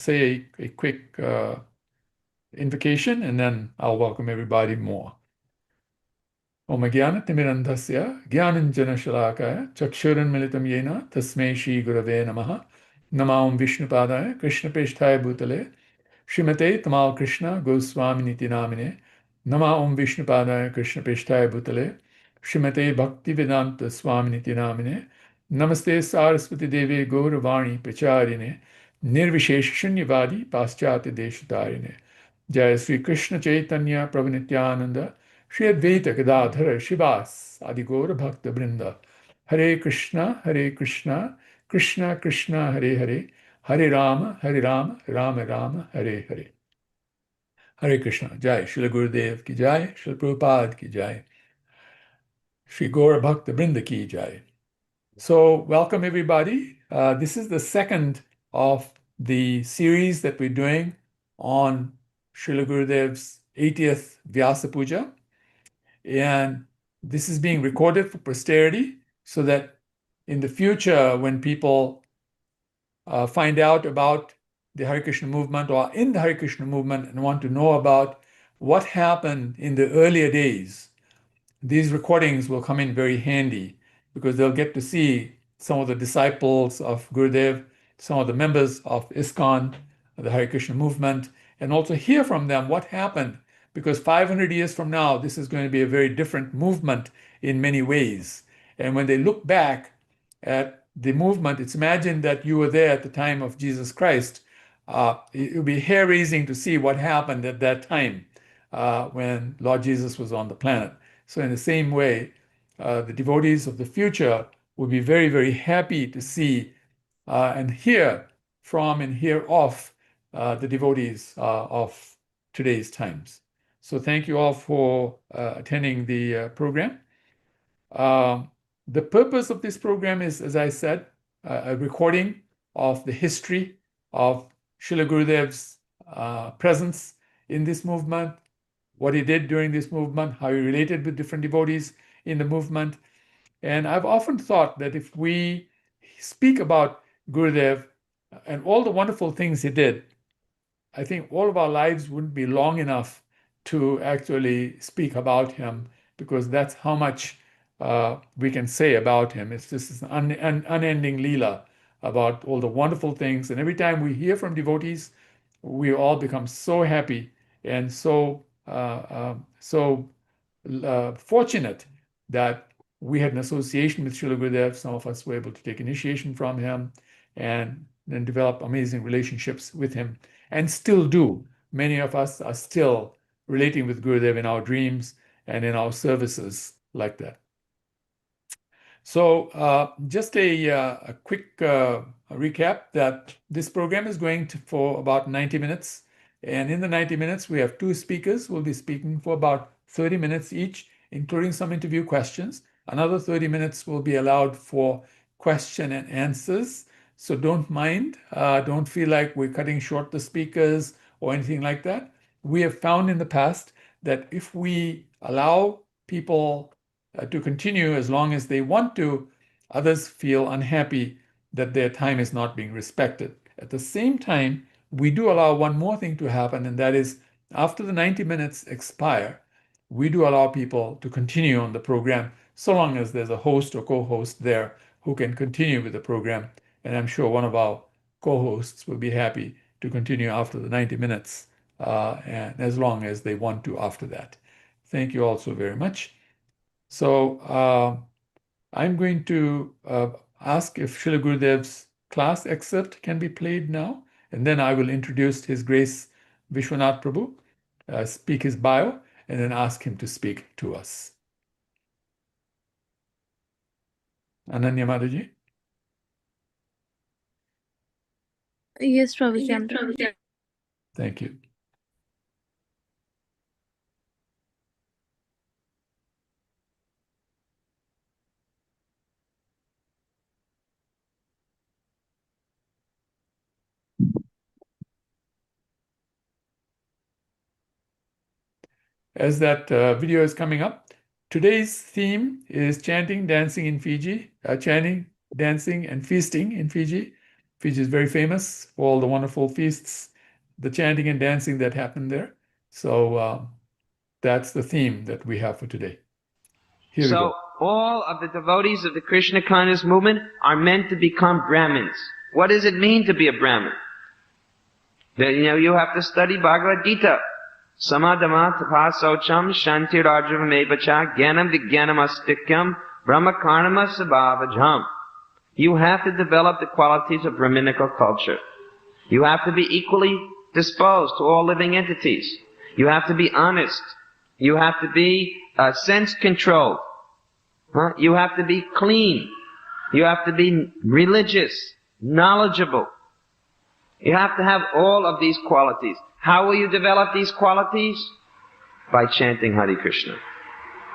say a quick invocation, and then I'll welcome everybody more. Om Jnana-timirandhasya Jnananjana-shalakaya Chakshuranmilitam Yena Tasmai Shri Gurave Namaha Namah Vishnupadaya Krishnapesthaya Bhutale Srimate Tamal Krishna Goswami Namine Namah Vishnupadaya Krishnapesthaya Bhutale Srimate Bhaktivedanta Swami Namine Namaste Saraswati Devi Gauravani Pracharine Nirvishesh Shunyavadi Paschati Deshatarine Jai Sri Krishna Chaitanya Prabhu Nityananda Shri Advaita Gadadhara Shivas Adigora Bhakta Brinda Hare Krishna Krishna Krishna Hare Hare Hare Rama Rama Rama Hare Hare. Hare Krishna. Jai Srila Gurudev ki Jai, Srila Prabhupada ki Jai, Shri Gaura Bhakta Brinda ki Jai. So welcome everybody. This is the second of the series that we're doing on Srila Gurudev's 80th Vyasa Puja. And this is being recorded for posterity so that in the future, when people find out about the Hare Krishna movement or in the Hare Krishna movement and want to know about what happened in the earlier days, these recordings will come in very handy because they'll get to see some of the disciples of Gurudev, some of the members of ISKCON, the Hare Krishna movement, and also hear from them what happened. Because 500 years from now, this is going to be a very different movement in many ways. And when they look back at the movement, it's imagined that you were there at the time of Jesus Christ. It would be hair-raising to see what happened at that time when Lord Jesus was on the planet. So in the same way, the devotees of the future will be very, very happy to see and hear from and hear of the devotees of today's times. So thank you all for attending the program. The purpose of this program is, as I said, a recording of the history of Srila Gurudev's presence in this movement, what he did during this movement, how he related with different devotees in the movement. And I've often thought that if we speak about Gurudev and all the wonderful things he did, I think all of our lives wouldn't be long enough to actually speak about him, because that's how much we can say about him. It's just an unending Leela about all the wonderful things. And every time we hear from devotees, we all become so happy and so fortunate that we had an association with Srila Gurudev. Some of us were able to take initiation from him and then develop amazing relationships with him, and still do. Many of us are still relating with Gurudev in our dreams and in our services like that. So just a quick recap that this program is going for about 90 minutes. And in the 90 minutes, we have two speakers who will be speaking for about 30 minutes each, including some interview questions. Another 30 minutes will be allowed for question and answers. So don't mind, don't feel like we're cutting short the speakers or anything like that. We have found in the past that if we allow people to continue as long as they want to, others feel unhappy that their time is not being respected. At the same time, we do allow one more thing to happen, and that is after the 90 minutes expire, we do allow people to continue on the program so long as there's a host or co-host there who can continue with the program. And I'm sure one of our co-hosts will be happy to continue after the 90 minutes, and as long as they want to after that. Thank you all so very much. So I'm going to ask if Srila Gurudev's class excerpt can be played now, and then I will introduce His Grace Vishwanath Prabhu, speak his bio, and then ask him to speak to us. Ananya Mataji? Yes, Prabhu Chandra. Thank you. As that video is coming up, today's theme is chanting, dancing in Fiji, chanting, dancing, and feasting in Fiji. Fiji is very famous for all the wonderful feasts, the chanting and dancing that happen there. So that's the theme that we have for today. Here we go. So all of the devotees of the Krishna conscious movement are meant to become Brahmins. What does it mean to be a Brahmin? You have to study Bhagavad Gita. Samadama tapasocham shantirajavamevacha jnanam vijnanam astikyam brahmakarnama sabhavajam. You have to develop the qualities of Brahminical culture. You have to be equally disposed to all living entities. You have to be honest. You have to be sense-controlled. You have to be clean. You have to be religious, knowledgeable. You have to have all of these qualities. How will you develop these qualities? By chanting Hare Krishna.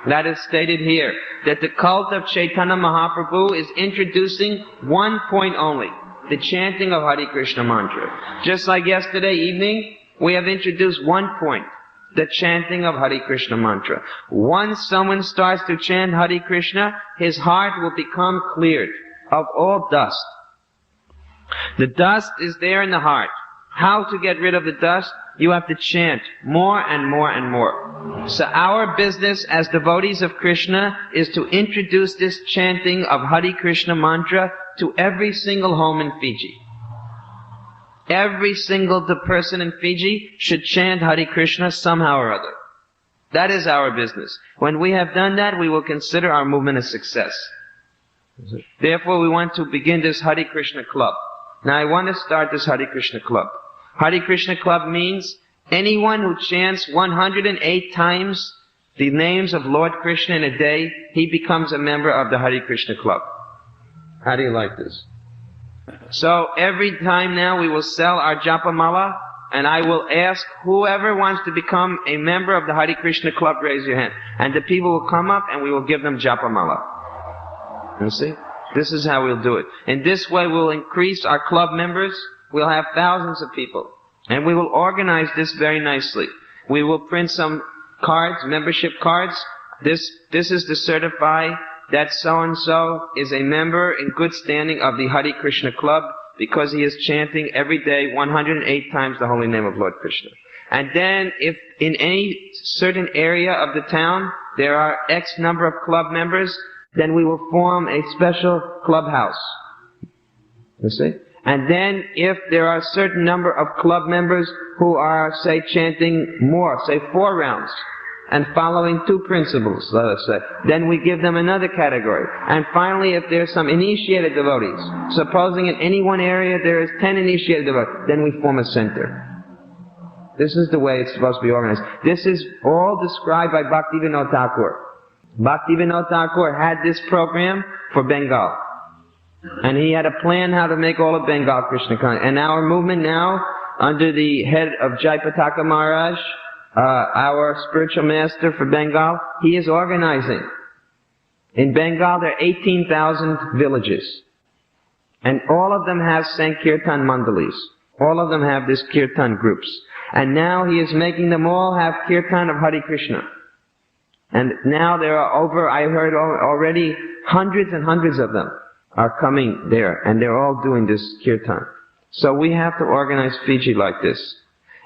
That is stated here, that the cult of Chaitanya Mahaprabhu is introducing one point only, the chanting of Hare Krishna mantra. Just like yesterday evening, we have introduced one point, the chanting of Hare Krishna mantra. Once someone starts to chant Hare Krishna, his heart will become cleared of all dust. The dust is there in the heart. How to get rid of the dust? You have to chant more and more and more. So our business as devotees of Krishna is to introduce this chanting of Hare Krishna mantra to every single home in Fiji. Every single person in Fiji should chant Hare Krishna somehow or other. That is our business. When we have done that, we will consider our movement a success. Therefore, we want to begin this Hare Krishna club. Now, I want to start this Hare Krishna club. Hare Krishna club means anyone who chants 108 times the names of Lord Krishna in a day, he becomes a member of the Hare Krishna club. How do you like this? So every time now we will sell our japa mala, and I will ask whoever wants to become a member of the Hare Krishna club, raise your hand. And the people will come up and we will give them japa mala. You see? This is how we'll do it. In this way we'll increase our club members. We'll have thousands of people. And we will organize this very nicely. We will print some cards, membership cards. This is to certify that so-and-so is a member in good standing of the Hare Krishna club because he is chanting every day 108 times the holy name of Lord Krishna. And then if in any certain area of the town there are X number of club members, then we will form a special clubhouse. You see? And then if there are a certain number of club members who are, say, chanting more, say 4 rounds, and following 2 principles, let us say, then we give them another category. And finally, if there's some initiated devotees, supposing in any one area there is 10 initiated devotees, then we form a center. This is the way it's supposed to be organized. This is all described by Bhaktivinoda Thakur. Bhaktivinoda Thakur had this program for Bengal. And he had a plan how to make all of Bengal Krishna conscious. And our movement now, under the head of Jayapataka Maharaj, our spiritual master for Bengal, he is organizing. In Bengal there are 18,000 villages. And all of them have Sankirtan Mandalis. All of them have this Kirtan groups. And now he is making them all have Kirtan of Hare Krishna. And now there are over, I heard already, hundreds and hundreds of them are coming there. And they're all doing this Kirtan. So we have to organize Fiji like this.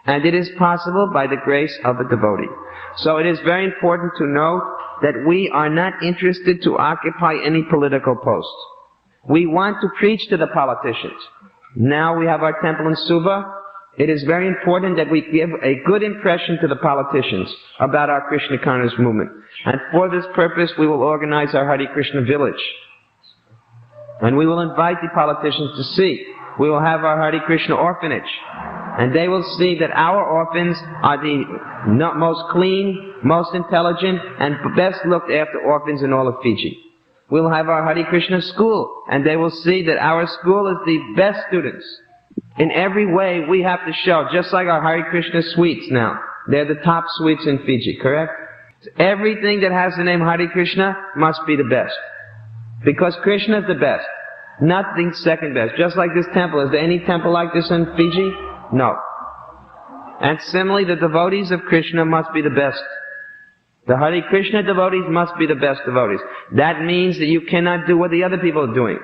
And it is possible by the grace of a devotee. So it is very important to note that we are not interested to occupy any political post. We want to preach to the politicians. Now we have our temple in Suba. It is very important that we give a good impression to the politicians about our Krishna conscious movement. And for this purpose we will organize our Hare Krishna village. And we will invite the politicians to see. We will have our Hare Krishna orphanage. And they will see that our orphans are the most clean, most intelligent, and best looked after orphans in all of Fiji. We'll have our Hare Krishna school, and they will see that our school is the best students. In every way we have to show, just like our Hare Krishna suites now. They're the top suites in Fiji, correct? Everything that has the name Hare Krishna must be the best. Because Krishna is the best. Nothing second best. Just like this temple. Is there any temple like this in Fiji? No. And similarly, the devotees of Krishna must be the best. The Hare Krishna devotees must be the best devotees. That means that you cannot do what the other people are doing.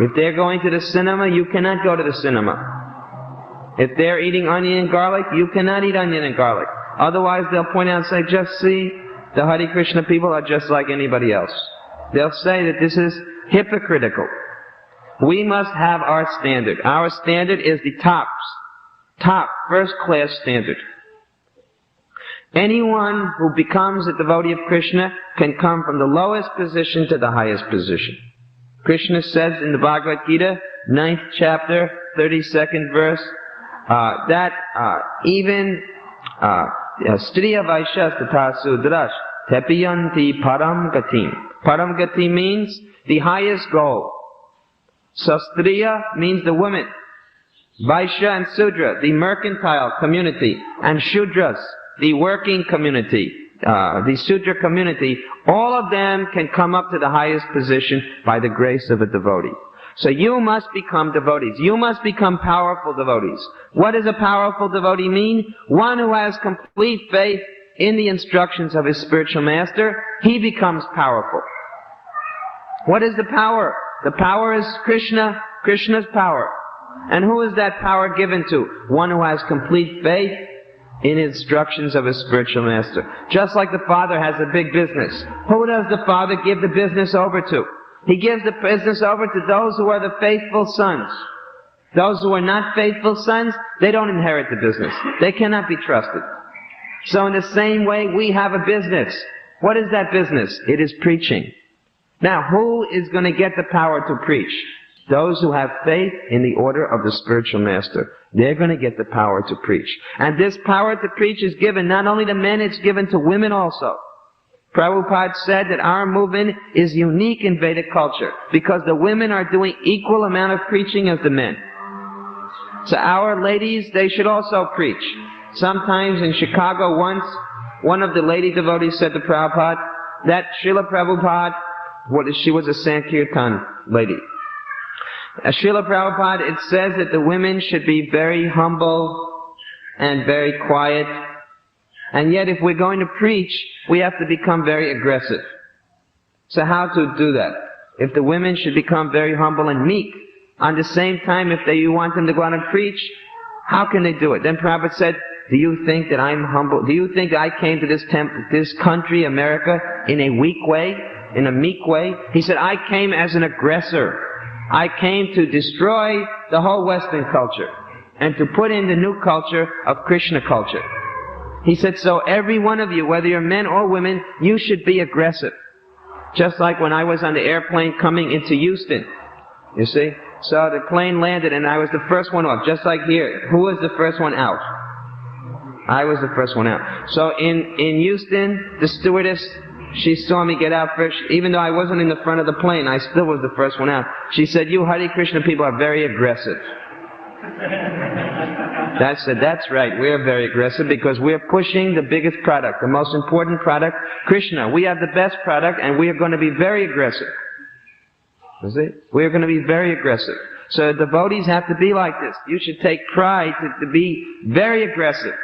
If they're going to the cinema, you cannot go to the cinema. If they're eating onion and garlic, you cannot eat onion and garlic. Otherwise, they'll point out and say, just see, the Hare Krishna people are just like anybody else. They'll say that this is hypocritical. We must have our standard. Our standard is the top, first-class standard. Anyone who becomes a devotee of Krishna can come from the lowest position to the highest position. Krishna says in the Bhagavad Gita, 9th chapter, 32nd verse, that even Striya Vaishya Tatha Sudrash Tepiyanti Param Gatim. Param Gati means the highest goal. So Striya means the women. Vaishya and Sudra, the mercantile community, and Shudras, the working community, the Sudra community, all of them can come up to the highest position by the grace of a devotee. So you must become devotees. You must become powerful devotees. What does a powerful devotee mean? One who has complete faith in the instructions of his spiritual master. He becomes powerful. What is the power? The power is Krishna, Krishna's power. And who is that power given to? One who has complete faith in instructions of his spiritual master. Just like the father has a big business. Who does the father give the business over to? He gives the business over to those who are the faithful sons. Those who are not faithful sons, they don't inherit the business. They cannot be trusted. So in the same way, we have a business. What is that business? It is preaching. Now, who is going to get the power to preach? Those who have faith in the order of the spiritual master. They're going to get the power to preach. And this power to preach is given not only to men, it's given to women also. Prabhupada said that our movement is unique in Vedic culture because the women are doing equal amount of preaching as the men. So our ladies, they should also preach. Sometimes in Chicago once, one of the lady devotees said to Prabhupada that Srila Prabhupada, she was a Sankirtan lady. Srila Prabhupada, it says that the women should be very humble and very quiet. And yet if we're going to preach, we have to become very aggressive. So how to do that? If the women should become very humble and meek, on the same time if you want them to go out and preach, how can they do it? Then Prabhupada said, do you think that I'm humble? Do you think that I came to this country, America, in a weak way? In a meek way? He said, I came as an aggressor. I came to destroy the whole Western culture and to put in the new culture of Krishna culture. He said, so every one of you, whether you're men or women, you should be aggressive. Just like when I was on the airplane coming into Houston. You see? So the plane landed and I was the first one off, just like here. Who was the first one out? I was the first one out. So in Houston, the stewardess, she saw me get out first. Even though I wasn't in the front of the plane, I still was the first one out. She said, you Hare Krishna people are very aggressive. I said, that's right, we're very aggressive because we're pushing the biggest product, the most important product, Krishna. We have the best product and we are going to be very aggressive. You see? We're going to be very aggressive. So devotees have to be like this. You should take pride to be very aggressive.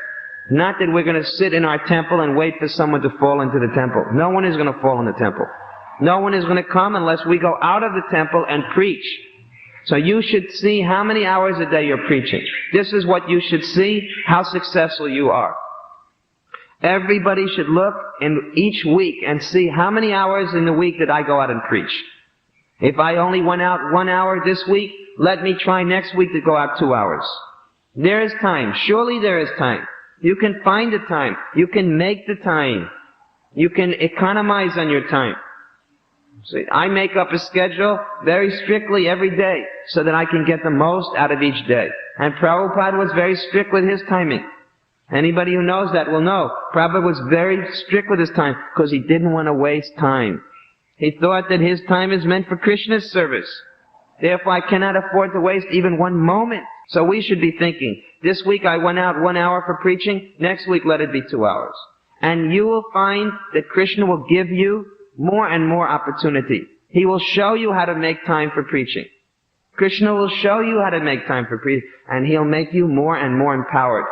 Not that we're going to sit in our temple and wait for someone to fall into the temple. No one is going to fall in the temple. No one is going to come unless we go out of the temple and preach. So you should see how many hours a day you're preaching. This is what you should see, how successful you are. Everybody should look in each week and see how many hours in the week did I go out and preach. If I only went out 1 hour this week, let me try next week to go out 2 hours. There is time. Surely there is time. You can find the time. You can make the time. You can economize on your time. See, I make up a schedule very strictly every day so that I can get the most out of each day. And Prabhupada was very strict with his timing. Anybody who knows that will know. Prabhupada was very strict with his time because he didn't want to waste time. He thought that his time is meant for Krishna's service. Therefore, I cannot afford to waste even one moment. So we should be thinking, this week I went out 1 hour for preaching, next week let it be 2 hours. And you will find that Krishna will give you more and more opportunity. He will show you how to make time for preaching. Krishna will show you how to make time for preaching, and He'll make you more and more empowered.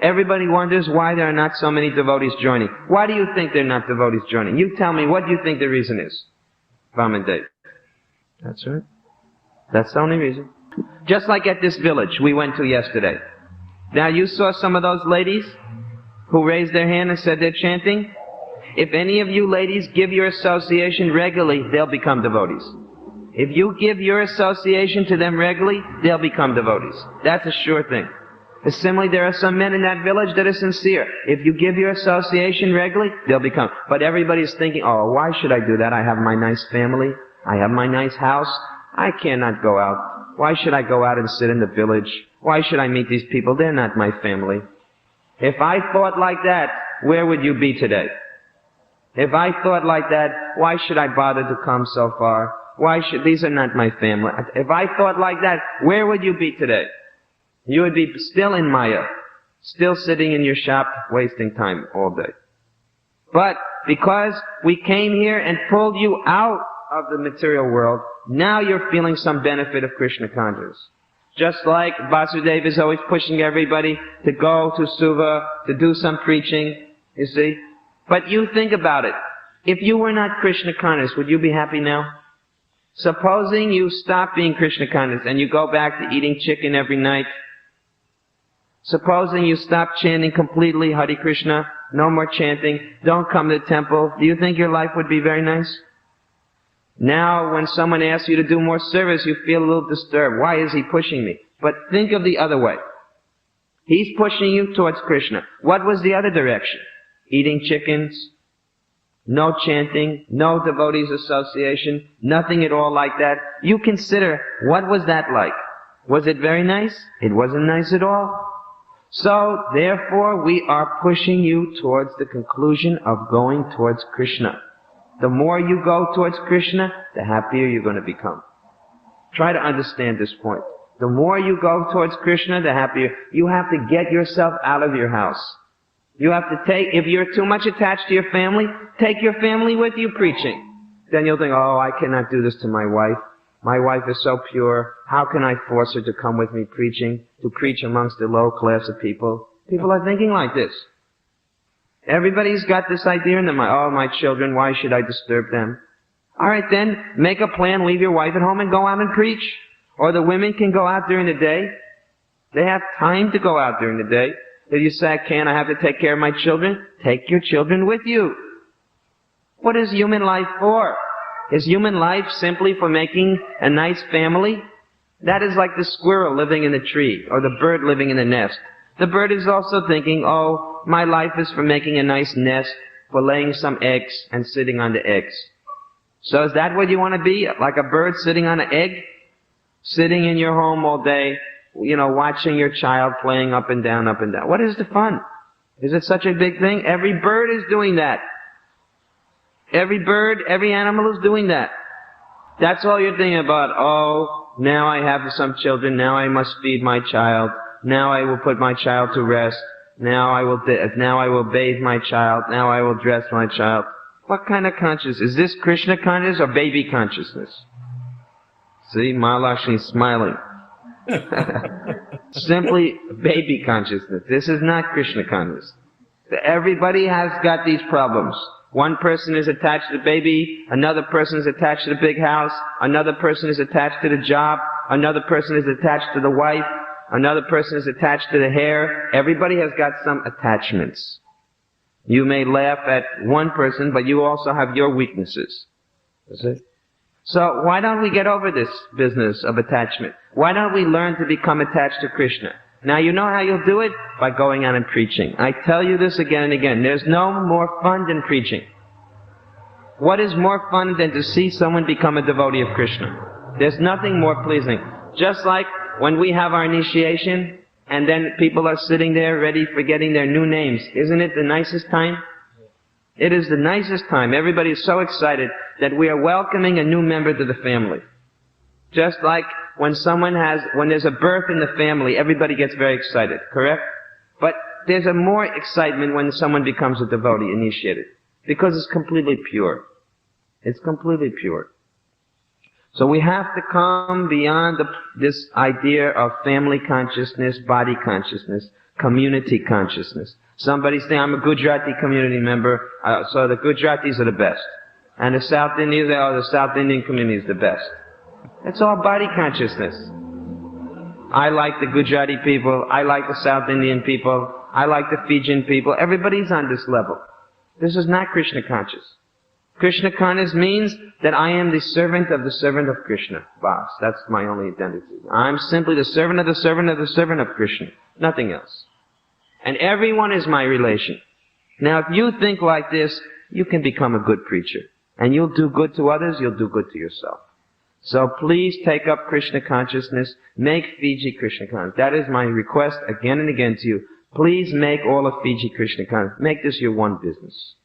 Everybody wonders why there are not so many devotees joining. Why do you think there are not devotees joining? You tell me, what do you think the reason is? Vaman Dev. That's right. That's the only reason. Just like at this village we went to yesterday. Now you saw some of those ladies who raised their hand and said they're chanting. If any of you ladies give your association regularly, they'll become devotees. If you give your association to them regularly, they'll become devotees. That's a sure thing. Similarly, there are some men in that village that are sincere. If you give your association regularly, they'll become. But everybody's thinking, oh, why should I do that? I have my nice family. I have my nice house. I cannot go out. Why should I go out and sit in the village? Why should I meet these people? They're not my family. If I thought like that, where would you be today? If I thought like that, why should I bother to come so far? These are not my family. If I thought like that, where would you be today? You would be still in Maya, still sitting in your shop, wasting time all day. But because we came here and pulled you out of the material world, now you're feeling some benefit of Krishna consciousness. Just like Vasudeva is always pushing everybody to go to Suva, to do some preaching, you see. But you think about it. If you were not Krishna conscious, would you be happy now? Supposing you stop being Krishna conscious and you go back to eating chicken every night. Supposing you stop chanting completely Hare Krishna, no more chanting, don't come to the temple, do you think your life would be very nice? Now, when someone asks you to do more service, you feel a little disturbed. Why is he pushing me? But think of the other way. He's pushing you towards Krishna. What was the other direction? Eating chickens, no chanting, no devotees association, nothing at all like that. You consider, what was that like? Was it very nice? It wasn't nice at all. So, therefore, we are pushing you towards the conclusion of going towards Krishna. The more you go towards Krishna, the happier you're going to become. Try to understand this point. The more you go towards Krishna, the happier. You have to get yourself out of your house. You have to if you're too much attached to your family, take your family with you preaching. Then you'll think, oh, I cannot do this to my wife. My wife is so pure. How can I force her to come with me preaching, to preach amongst the low class of people? People are thinking like this. Everybody's got this idea in their mind. Oh, my children, why should I disturb them? All right, then, make a plan, leave your wife at home and go out and preach. Or the women can go out during the day. They have time to go out during the day. If you say, I have to take care of my children, take your children with you. What is human life for? Is human life simply for making a nice family? That is like the squirrel living in the tree, or the bird living in the nest. The bird is also thinking, oh, my life is for making a nice nest, for laying some eggs and sitting on the eggs. So is that what you want to be? Like a bird sitting on an egg? Sitting in your home all day, watching your child playing up and down, up and down. What is the fun? Is it such a big thing? Every bird is doing that. Every bird, every animal is doing that. That's all you're thinking about. Oh, now I have some children. Now I must feed my child. Now I will put my child to rest. Now I will bathe my child. Now I will dress my child. What kind of consciousness? Is this Krishna consciousness or baby consciousness? See, Mahalakshmi is smiling. Simply baby consciousness. This is not Krishna consciousness. Everybody has got these problems. One person is attached to the baby, another person is attached to the big house, another person is attached to the job, another person is attached to the wife, another person is attached to the hair. Everybody has got some attachments. You may laugh at one person, but you also have your weaknesses. See? So why don't we get over this business of attachment? Why don't we learn to become attached to Krishna? Now you know how you'll do it? By going out and preaching. I tell you this again and again. There's no more fun than preaching. What is more fun than to see someone become a devotee of Krishna? There's nothing more pleasing. Just like when we have our initiation, and then people are sitting there ready for getting their new names. Isn't it the nicest time? It is the nicest time. Everybody is so excited that we are welcoming a new member to the family. Just like when there's a birth in the family, everybody gets very excited, correct? But there's a more excitement when someone becomes a devotee, initiated. Because it's completely pure. It's completely pure. So we have to come beyond this idea of family consciousness, body consciousness, community consciousness. Somebody say, I'm a Gujarati community member, so the Gujaratis are the best. And the South Indians, the South Indian community is the best. It's all body consciousness. I like the Gujarati people, I like the South Indian people, I like the Fijian people. Everybody's on this level. This is not Krishna conscious. Krishna conscious means that I am the servant of Krishna. Bas. That's my only identity. I'm simply the servant of the servant of the servant of Krishna. Nothing else. And everyone is my relation. Now if you think like this, you can become a good preacher. And you'll do good to others, you'll do good to yourself. So please take up Krishna consciousness. Make Fiji Krishna conscious. That is my request again and again to you. Please make all of Fiji Krishna conscious. Make this your one business.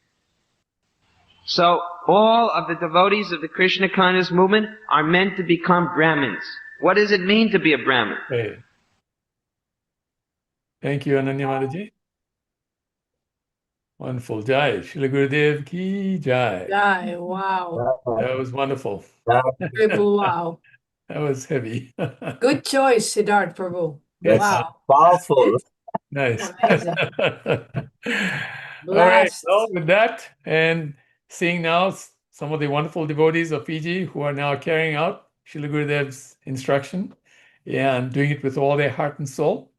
So all of the devotees of the Krishna conscious movement are meant to become Brahmins. What does it mean to be a Brahmin? Hey. Thank you, Ananya Mataji. Wonderful. Jai. Srila Gurudev ki jai. Jai, wow. That was wonderful. Triple wow. That was heavy. Good choice, Siddharth Prabhu. Yes, Wow. powerful. Nice. Amazing. All right. Blast. Well, with that, and seeing now some of the wonderful devotees of Fiji who are now carrying out Srila Gurudev's instruction and doing it with all their heart and soul.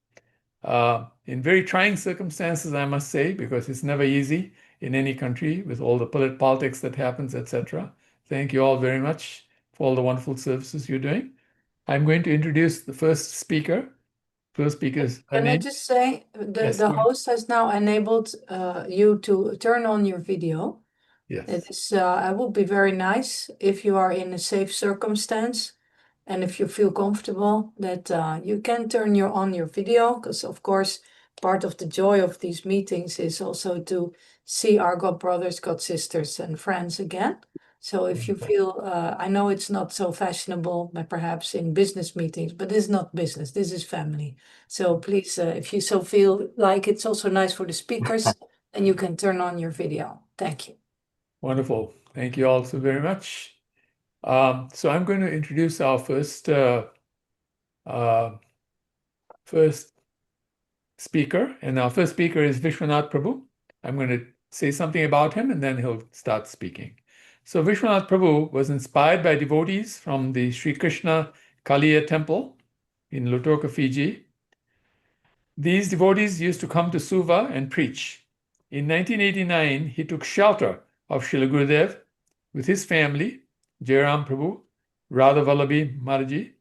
In very trying circumstances, I must say, because it's never easy in any country with all the politics that happens, etc. Thank you all very much for all the wonderful services you're doing. I'm going to introduce the first speaker. First speaker is Can I Anil. just say, Yes, the go ahead. host has now enabled you to turn on your video. It Yes. is, it would be very nice if you are in a safe circumstance and if you feel comfortable that you can turn on your video, because of course part of the joy of these meetings is also to see our God brothers, God sisters, and friends again. So if you feel, I know it's not so fashionable, but perhaps in business meetings, but this is not business, this is family. So please, if you so feel like it's also nice for the speakers, then you can turn on your video. Thank you. Wonderful. Thank you all so very much. So I'm going to introduce our first speaker, and our first speaker is Vishwanath Prabhu. I'm going to say something about him, and then he'll start speaking. So Vishwanath Prabhu was inspired by devotees from the Sri Krishna Kaliya temple in Lautoka, Fiji. These devotees used to come to Suva and preach. In 1989, he took shelter of Srila Gurudev with his family, Jairam Prabhu, Radha Vallabhi Mataji,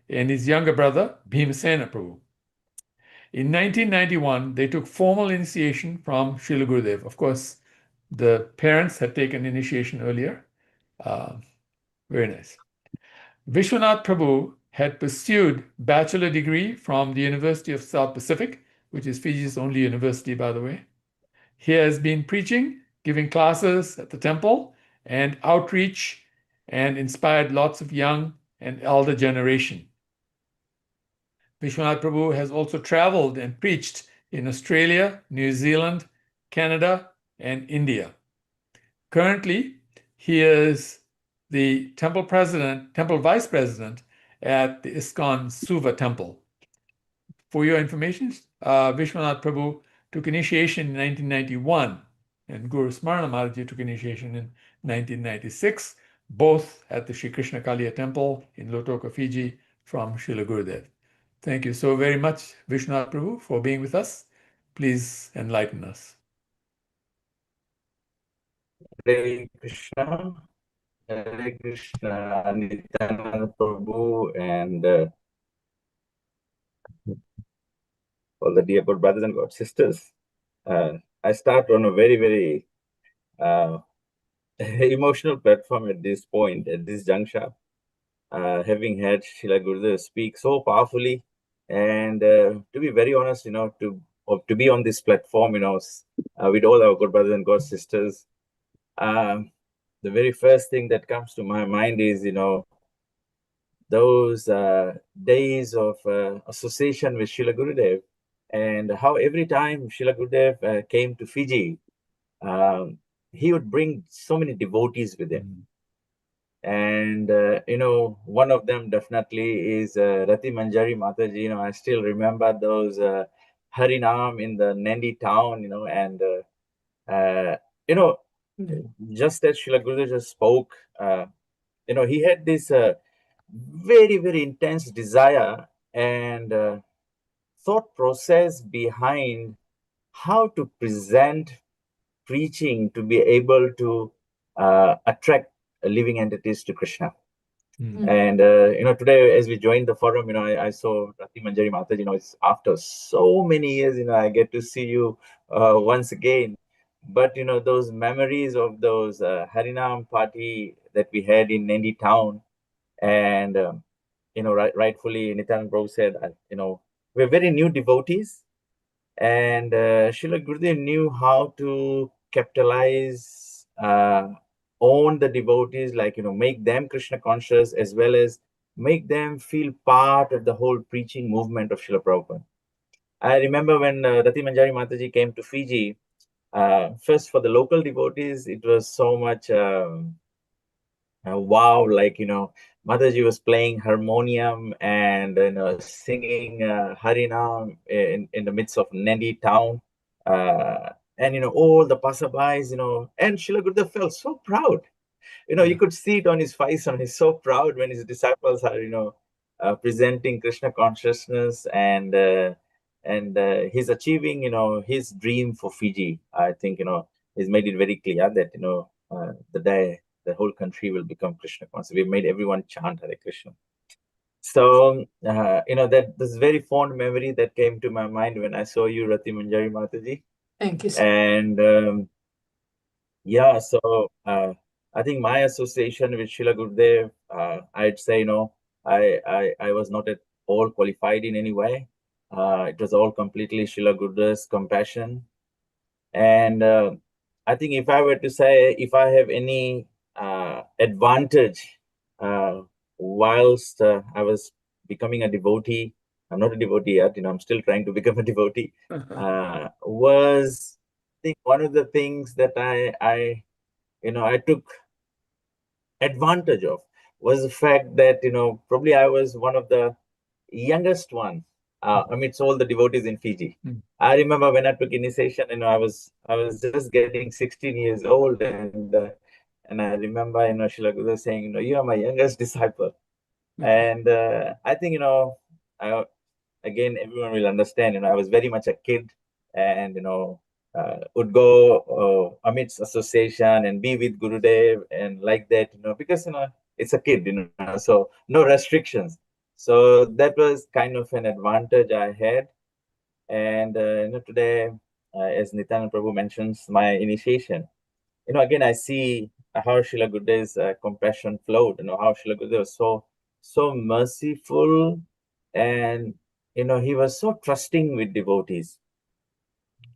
and his younger brother, Bhimasena Prabhu. In 1991, they took formal initiation from Srila Gurudev. Of course, the parents had taken initiation earlier. Very nice. Vishwanath Prabhu had pursued bachelor degree from the University of South Pacific, which is Fiji's only university, by the way. He has been preaching, giving classes at the temple, and outreach, and inspired lots of young and elder generation. Vishwanath Prabhu has also traveled and preached in Australia, New Zealand, Canada, and India. Currently, he is the temple vice president at the ISKCON Suva temple. For your information, Vishwanath Prabhu took initiation in 1991, and Guru Smarana Mataji took initiation in 1996, both at the Sri Krishna Kaliya temple in Lautoka, Fiji, from Srila Gurudev. Thank you so very much, Vishwanath Prabhu, for being with us. Please enlighten us. Hare Krishna, Hare Krishna, Nityananda Prabhu, and all the dear God brothers and God sisters. I start on a very, very emotional platform at this point, at this juncture, having had Srila Gurudev speak so powerfully. And to be very honest, to be on this platform, with all our God brothers and God sisters, the very first thing that comes to my mind is, those days of association with Srila Gurudev, and how every time Srila Gurudev came to Fiji, he would bring so many devotees with him. And, one of them definitely is Rati Manjari Mataji. I still remember those Harinam in the Nandi town, and, just as Srila Gurudev just spoke, he had this very, very intense desire and thought process behind how to present preaching to be able to attract living entities to Krishna. And today as we joined the forum, I saw Rati Manjari Mataji. It's after so many years, I get to see you once again. But those memories of those Harinam party that we had in Nandi town, and rightfully Nityananda Prabhu said, we're very new devotees, and Srila Gurudev knew how to capitalize, own the devotees, like, make them Krishna conscious, as well as make them feel part of the whole preaching movement of Srila Prabhupada. I remember when Rati Manjari Mataji came to Fiji, first for the local devotees, it was so much wow, like, Mataji was playing harmonium and singing Harinam in the midst of Nandi town. And all the passerbys, and Srila Gurudev felt so proud. You could see it on his face, and he's so proud when his disciples are, presenting Krishna consciousness, and he's achieving, his dream for Fiji. I think, he's made it very clear that, the day the whole country will become Krishna conscious. We've made everyone chant Hare Krishna. So, that this very fond memory that came to my mind when I saw you, Rati Manjari Mataji. Thank you, sir. And yeah, so I think my association with Srila Gurudev, I'd say, I was not at all qualified in any way. It was all completely Srila Gurudev's compassion. And I think if I were to say, if I have any advantage whilst I was becoming a devotee, I'm not a devotee yet, I'm still trying to become a devotee, was, I think, one of the things that I took advantage of was the fact that, probably I was one of the youngest one amidst all the devotees in Fiji. I remember when I took initiation, I was just getting 16 years old, and I remember, Srila Guru saying, you are my youngest disciple. And I think, again, everyone will understand, I was very much a kid, and, would go amidst association and be with Gurudev and like that, because, it's a kid, so no restrictions. So that was kind of an advantage I had. And, today, as Nityananda Prabhu mentions, my initiation, again, I see how Srila Gurudev's compassion flowed, how Srila Gurudev was so merciful, and, he was so trusting with devotees.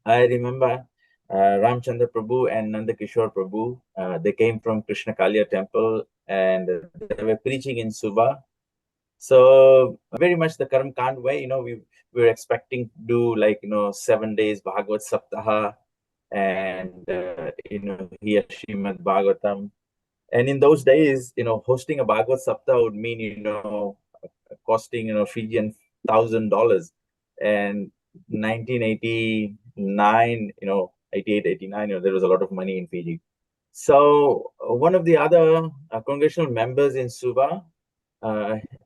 I remember Ramchandra Prabhu and Nanda Kishore Prabhu, they came from Krishna Kalia temple, and they were preaching in Suba. So very much the Karam Kand way, we were expecting to do, like, 7 days Bhagavad Saptaha, and, here Srimad Bhagavatam. And in those days, hosting a Bhagavad Saptaha would mean, costing, Fijian $1,000. And 1989, 88, 89, there was a lot of money in Fiji. So one of the other congregational members in Suba,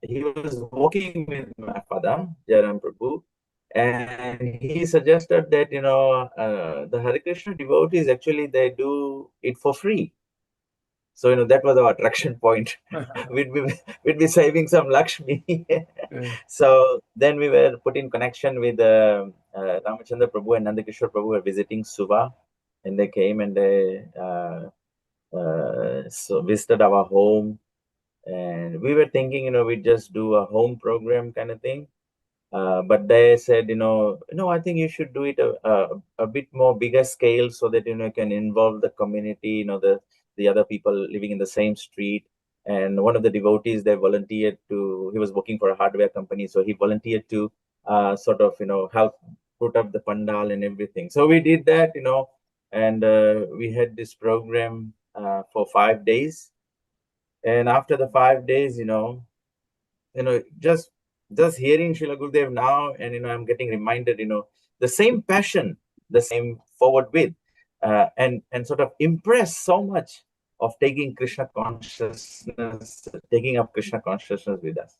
he was walking with my father, Jayaram Prabhu, and he suggested that, the Hare Krishna devotees, actually, they do it for free. So, that was our attraction point. we'd be saving some Lakshmi. So then we were put in connection with Ramachandra Prabhu and Nandakishore Prabhu were visiting Suba, and they came and they so visited our home. And we were thinking, we'd just do a home program kind of thing. But they said, I think you should do it a bit more bigger scale, so that, you can involve the community, the other people living in the same street. And one of the devotees, they volunteered to, he was working for a hardware company, so he volunteered to sort of, help put up the pandal and everything. So we did that, and we had this program for 5 days. And after the 5 days, just hearing Srila Gurudev now, and, I'm getting reminded, the same passion, the same forward with, and sort of impressed so much of taking Krishna consciousness, taking up Krishna consciousness with us.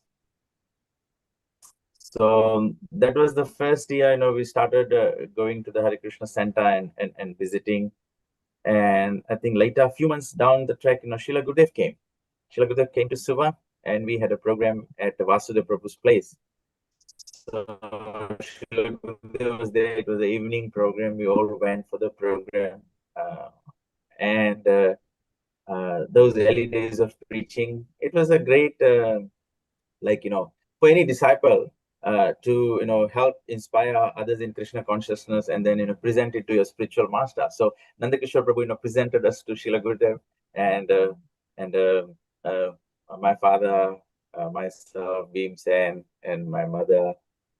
So that was the first year, we started going to the Hare Krishna Center and visiting. And I think later, a few months down the track, Srila Gurudev came. Srila Gurudev came to Suva, and we had a program at Vasudeva Prabhu's place. So Srila Gurudev was there. It was an evening program. We all went for the program. And those early days of preaching, it was a great, for any disciple to help inspire others in Krishna consciousness, and then present it to your spiritual master. So Nandakishore Prabhu presented us to Srila Gurudev, and my father, myself, Bhimsen, and my mother.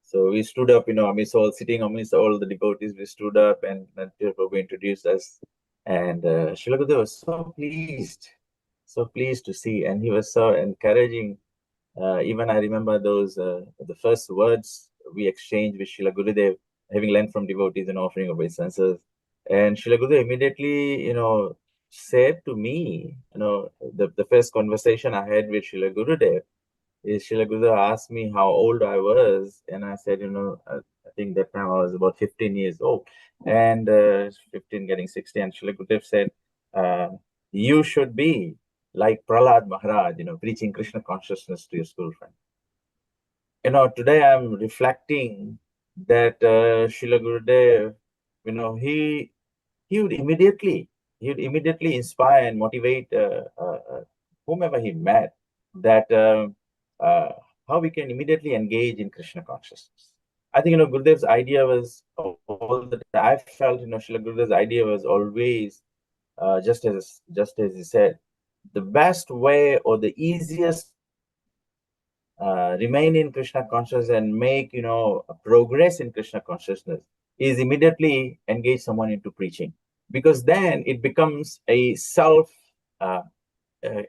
So we stood up, amidst all, sitting amidst all the devotees, we stood up, and Nandakishore Prabhu introduced us. And Srila Gurudev was so pleased to see, and he was so encouraging. Even I remember those the first words we exchanged with Srila Gurudev, having learned from devotees and offering obeisances. And Srila Gurudev immediately, said to me, the first conversation I had with Srila Gurudev is Srila Gurudev asked me how old I was, and I said, I think that time I was about 15 years old, and 15 getting 16. And Srila Gurudev said, you should be like Prahlad Maharaj, preaching Krishna consciousness to your school friend. Today I'm reflecting that Srila Gurudev, he would immediately inspire and motivate whomever he met, that how we can immediately engage in Krishna consciousness. I think Gurudev's idea was, all that I felt, Srila Gurudev's idea was always just as he said, the best way or the easiest remain in Krishna consciousness and make progress in Krishna consciousness is immediately engage someone into preaching, because then it becomes a self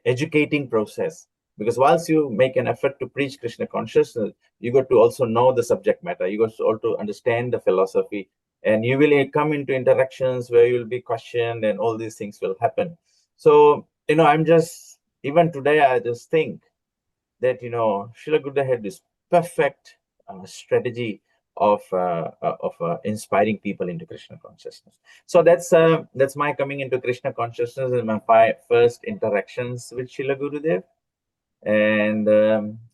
educating process. Because once you make an effort to preach Krishna consciousness, you got to also know the subject matter, you got to also understand the philosophy, and you will come into interactions where you will be questioned, and all these things will happen. So I'm just, even today I just think that Srila Gurudev had this perfect strategy of inspiring people into Krishna consciousness. So that's my coming into Krishna consciousness and my first interactions with Srila Gurudev. And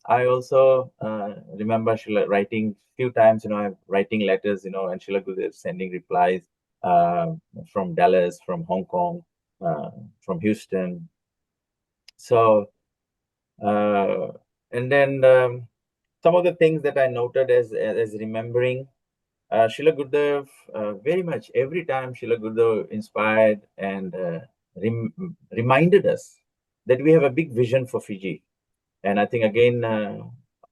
I also remember Srila writing few times, I'm writing letters, and Srila Gurudev sending replies from Dallas, from Hong Kong, from Houston. So and then some of the things that I noted as remembering, Srila Gurudev, very much every time Srila Gurudev inspired and reminded us that we have a big vision for Fiji. And I think again,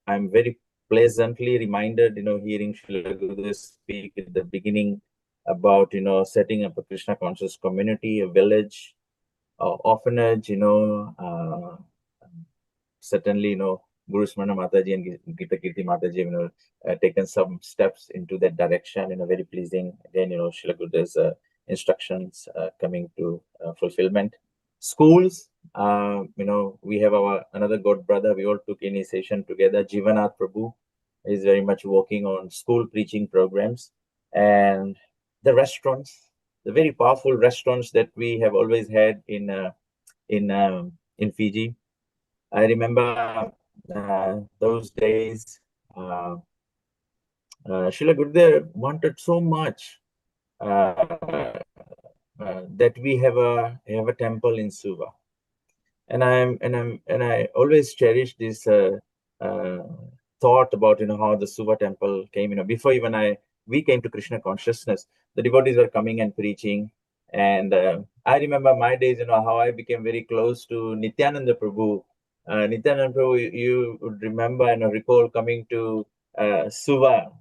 I'm very pleasantly reminded, hearing Srila Gurudev speak at the beginning about, setting up a Krishna conscious community, a village, orphanage, certainly, Guru Smarna Mataji and Gita Kirti Mataji, taken some steps into that direction, very pleasing. Again, Srila Gurudev's instructions coming to fulfillment. Schools, we have another god brother, we all took initiation together. Jivanath Prabhu is very much working on school preaching programs. And the restaurants, the very powerful restaurants that we have always had in Fiji. I remember those days, Srila Gurudev wanted so much that we have a temple in Suva, and I always cherish this thought about how the Suva temple came. Before even we came to Krishna consciousness, the devotees were coming and preaching, and I remember my days. How I became very close to Nityananda Prabhu. Nityananda Prabhu, you would remember and recall coming to Suva,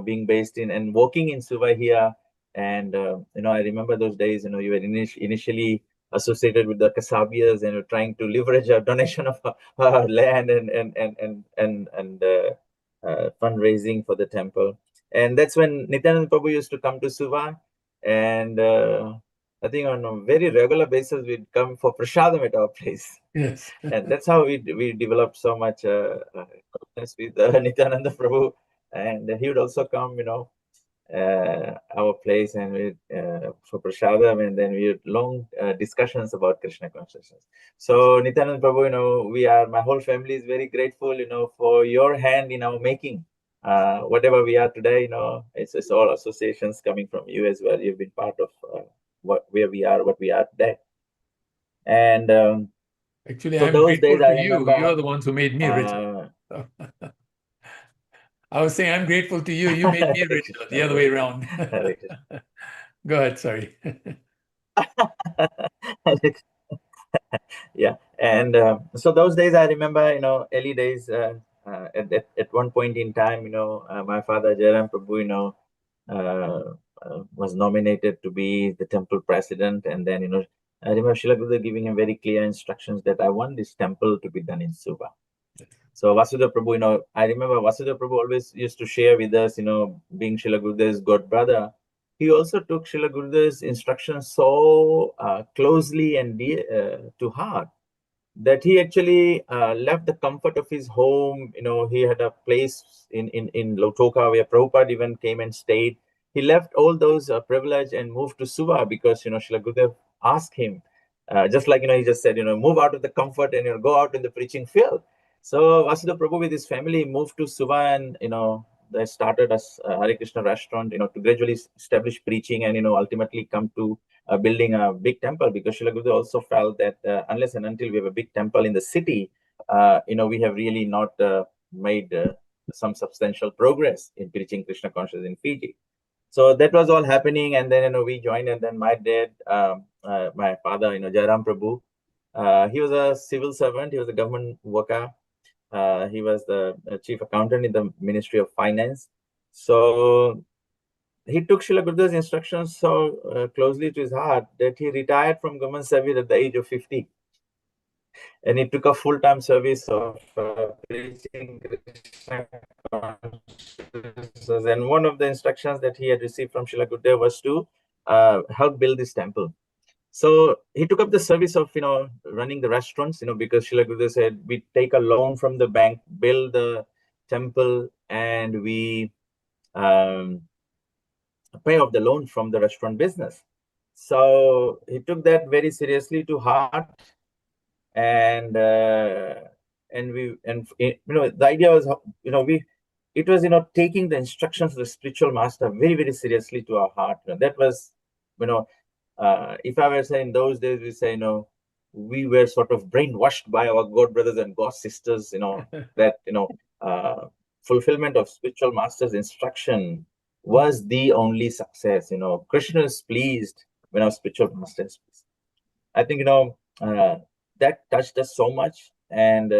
being based in and working in Suva here. And I remember those days. You were initially associated with the Kasabias and trying to leverage a donation of land and fundraising for the temple. And that's when Nityananda Prabhu used to come to Suva, and I think on a very regular basis, we'd come for prasadam at our place. Yes. And that's how we developed so much closeness with Nityananda Prabhu. And he would also come, our place and we for prasadam, and then we had long discussions about Krishna consciousness. So Nityananda Prabhu, my whole family is very grateful, for your hand in our making. Whatever we are today, it's all associations coming from you as well. You've been part of what we are today. And Actually, so I'm those grateful days I to you. remember. You're the ones who made me richer. I was saying I'm grateful to you. You made me Hare richer, Krishna, the other way around. Hare Krishna. Go ahead, sorry. Yeah, and so those days I remember, early days. At one point in time, my father Jairam Prabhu, was nominated to be the temple president, and then I remember Srila Gurudev giving him very clear instructions that I want this temple to be done in Suba. So Vasudeva Prabhu, I remember Vasudeva Prabhu always used to share with us, being Srila Gurudev's god brother, he also took Srila Gurudev's instructions so closely and to heart that he actually left the comfort of his home. He had a place in Lautoka where Prabhupada even came and stayed. He left all those privilege and moved to Suva because, Srila Gurudev asked him, just like, he just said, move out of the comfort and, go out in the preaching field. So Vasudeva Prabhu with his family moved to Suva, and, they started as a Hare Krishna restaurant, to gradually establish preaching and, ultimately come to building a big temple, because Srila Gurudev also felt that unless and until we have a big temple in the city, we have really not made some substantial progress in preaching Krishna consciousness in Fiji. So that was all happening, and then we joined, and then my dad, my father, Jairam Prabhu, he was a civil servant. He was a government worker. He was the chief accountant in the Ministry of Finance. So he took Srila Gurudev's instructions so closely to his heart that he retired from government service at the age of 50. And he took a full-time service of preaching Krishna consciousness. And one of the instructions that he had received from Srila Gurudev was to help build this temple. So he took up the service of, running the restaurants, because Srila Gurudev said, we take a loan from the bank, build the temple, and we pay off the loan from the restaurant business. So he took that very seriously to heart, and the idea was, it was taking the instructions of the spiritual master very, very seriously to our heart. That was, if I were saying in those days, we say, we were sort of brainwashed by our god brothers and god sisters, that fulfillment of spiritual master's instruction was the only success. Krishna is pleased when our spiritual master is pleased. I think that touched us so much, and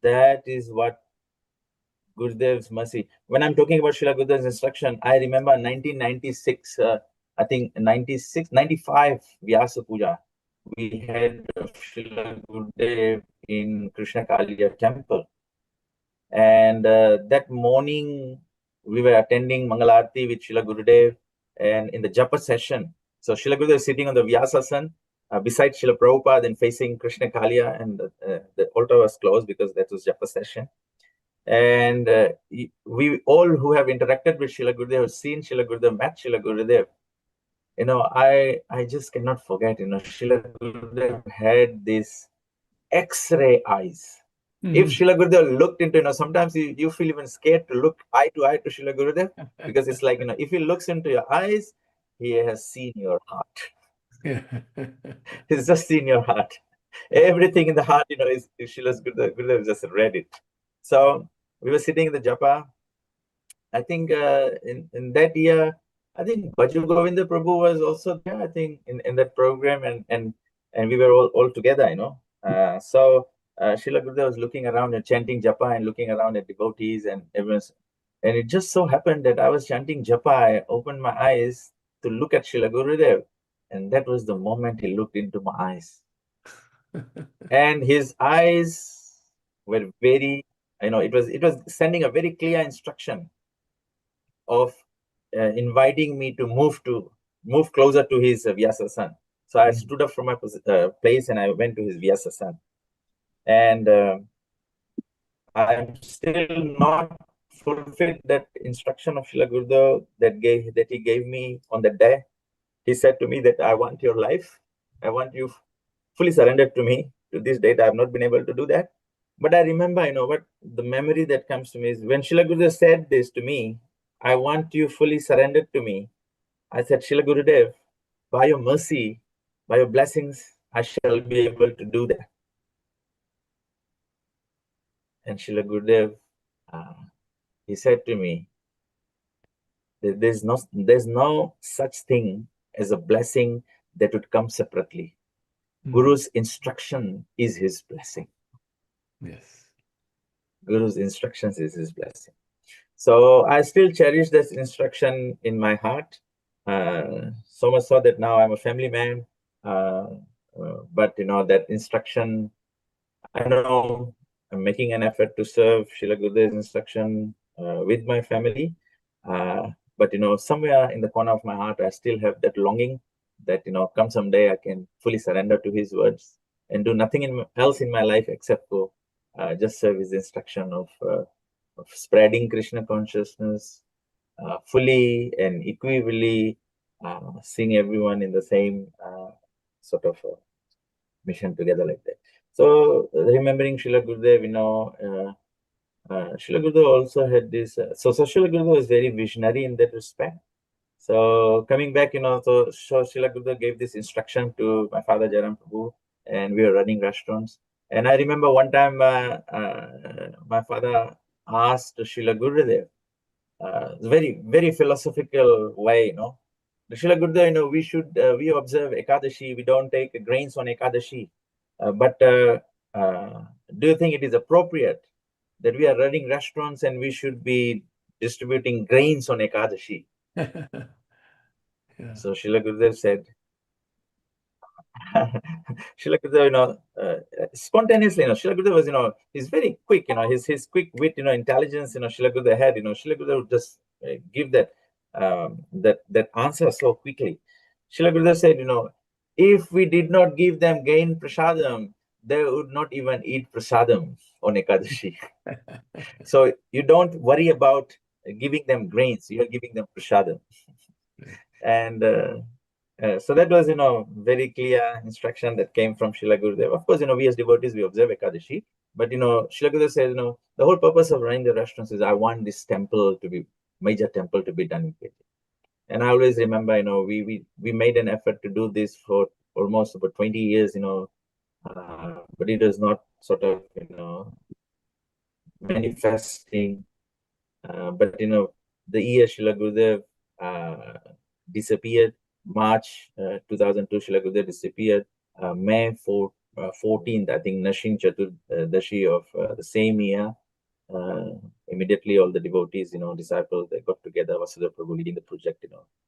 that is what Gurudev's mercy. When I'm talking about Srila Gurudev's instruction, I remember 1996, I think 96, 95 Vyasa Puja, we had Srila Gurudev in Krishna Kaliya temple. And that morning, we were attending Mangalarti with Srila Gurudev, and in the Japa session, so Srila Gurudev is sitting on the Vyasasan beside Srila Prabhupada and facing Krishna Kaliya, and the altar was closed because that was Japa session. And we all who have interacted with Srila Gurudev have seen Srila Gurudev, met Srila Gurudev. I just cannot forget, Srila Gurudev had this X-ray eyes. If Srila Gurudev looked into, sometimes you feel even scared to look eye to eye to Srila Gurudev, because it's like, if he looks into your eyes, he has seen your heart. He's just seen your heart. Everything in the heart, is Srila Gurudev just read it. So we were sitting in the japa. I think in that year, I think Baju Govinda Prabhu was also there, I think, in that program, and we were all together, so Srila Gurudev was looking around and chanting japa and looking around at devotees and everyone's, and it just so happened that I was chanting japa. I opened my eyes to look at Srila Gurudev, and that was the moment he looked into my eyes. And his eyes were very, it was sending a very clear instruction of inviting me to move to move closer to his Vyasa-san. So I stood up from my place and I went to his Vyasa-san. And I'm still not fulfilled that instruction of Srila Gurudev that he gave me on that day. He said to me that I want your life. I want you fully surrendered to me. To this date, I have not been able to do that. But I remember, what the memory that comes to me is when Srila Gurudev said this to me, I want you fully surrendered to me. I said, Srila Gurudev, by your mercy, by your blessings, I shall be able to do that. And Srila Gurudev, he said to me, there's no such thing as a blessing that would come separately. Guru's instruction is his blessing. Yes. Guru's instructions is his blessing. So I still cherish this instruction in my heart. So much so that now I'm a family man. But that instruction, I know I'm making an effort to serve Srila Gurudev's instruction with my family. But somewhere in the corner of my heart, I still have that longing that come someday I can fully surrender to his words and do nothing else in my life except for just serve his instruction of spreading Krishna consciousness fully and equally, seeing everyone in the same sort of mission together like that. So remembering Srila Gurudev, Srila Gurudev also had this. So Srila Gurudev was very visionary in that respect. So coming back, so Srila Gurudev gave this instruction to my father Jaram Prabhu, and we were running restaurants. And I remember one time my father asked Srila Gurudev, very, very philosophical way, The Srila Gurudev, we observe Ekadashi, we don't take grains on Ekadashi. But do you think it is appropriate that we are running restaurants and we should be distributing grains on Ekadashi? Yeah. So Srila Gurudev said, Srila Gurudev, spontaneously, Srila Gurudev was, he's very quick, his quick wit, intelligence, Srila Gurudev had, Srila Gurudev would just give that answer so quickly. Srila Gurudev said, if we did not give them gain prasadam, they would not even eat prasadam on Ekadashi. So you don't worry about giving them grains, you're giving them prasadam. And so that was, very clear instruction that came from Srila Gurudev. Of course, we as devotees, we observe Ekadashi. But, Srila Gurudev says, the whole purpose of running the restaurants is I want this major temple to be done in Fiji. And I always remember, we made an effort to do this for almost about 20 years, but it was not sort of, manifesting. But, the year Srila Gurudev disappeared, March 2002, Srila Gurudev disappeared. May 14th, I think, Nashing Chaturdashi of the same year, immediately all the devotees, disciples, they got together. Vasudha Prabhu leading the project,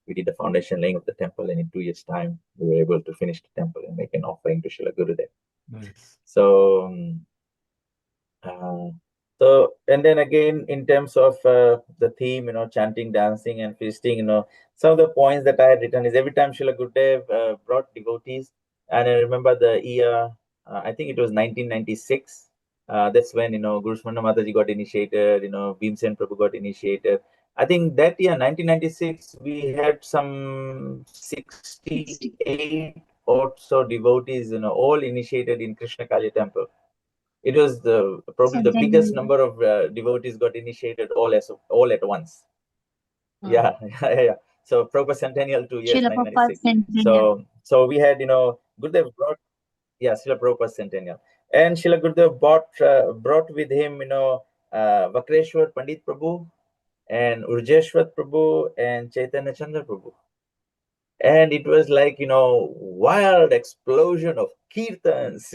we did the foundation laying of the temple, and in 2 years' time, we were able to finish the temple and make an offering to Srila Gurudev. Nice. So, and then again, in terms of the theme, chanting, dancing, and feasting, some of the points that I had written is every time Srila Gurudev brought devotees, and I remember the year, I think it was 1996. That's when, Guru Smrana Mataji got initiated, Bhimsen Prabhu got initiated. I think that year, 1996, we had some 68 or so devotees, all initiated in Krishna Kali temple. It was probably the biggest number of devotees got initiated all at once. Wow. Yeah. So Prabhupada Centennial 2 years, 1996. So we had, Gurudev brought, Srila Prabhupada Centennial. And Srila Gurudev brought with him, Vakreshwar Pandit Prabhu and Urjeshwar Prabhu and Chaitanya Chandra Prabhu. And it was like, wild explosion of kirtans,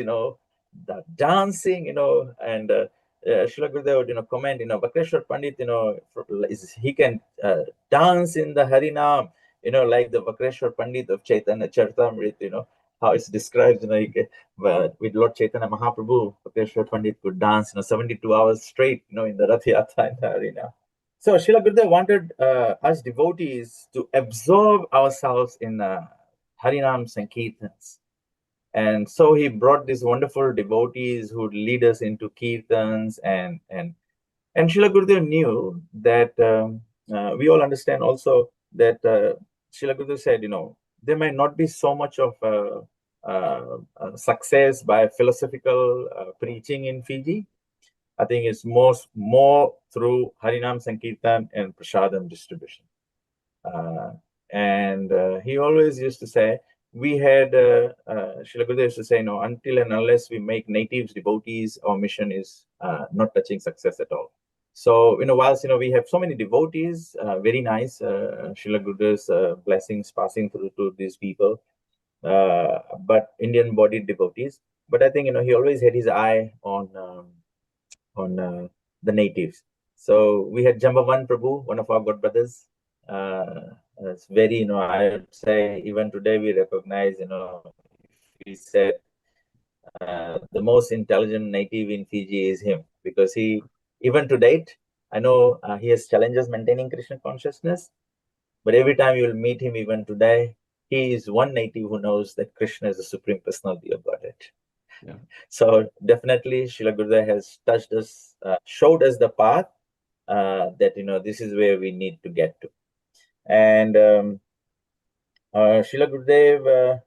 the dancing, and Srila Gurudev would, comment, Vakreshwar Pandit, he can dance in the Harinam, like the Vakreshwar Pandit of Chaitanya Charitamrita, how it's described, with Lord Chaitanya Mahaprabhu, Vakreshwar Pandit could dance, 72 hours straight, in the Rath Yatra in the Harinam. So Srila Gurudev wanted us devotees to absorb ourselves in Harinam Sankirtans. And so he brought these wonderful devotees who would lead us into Kirtans, and Srila Gurudev knew that we all understand also that Srila Gurudev said, there might not be so much of success by philosophical preaching in Fiji. I think it's more through Harinam Sankirtan and Prasadam distribution. And he always used to say, we had, Srila Gurudev used to say, until and unless we make natives devotees, our mission is not touching success at all. So, whilst, we have so many devotees, very nice, Srila Gurudev's blessings passing through to these people, but Indian-bodied devotees. But I think, he always had his eye on the natives. So we had Jambavan Prabhu, one of our god brothers. It's very, I would say even today we recognize, we said the most intelligent native in Fiji is him, because he, even to date, I know he has challenges maintaining Krishna consciousness, but every time you will meet him, even today, he is one native who knows that Krishna is the Supreme Personality of Godhead. Yeah. So definitely Srila Gurudev has touched us, showed us the path that, this is where we need to get to. And Srila Gurudev,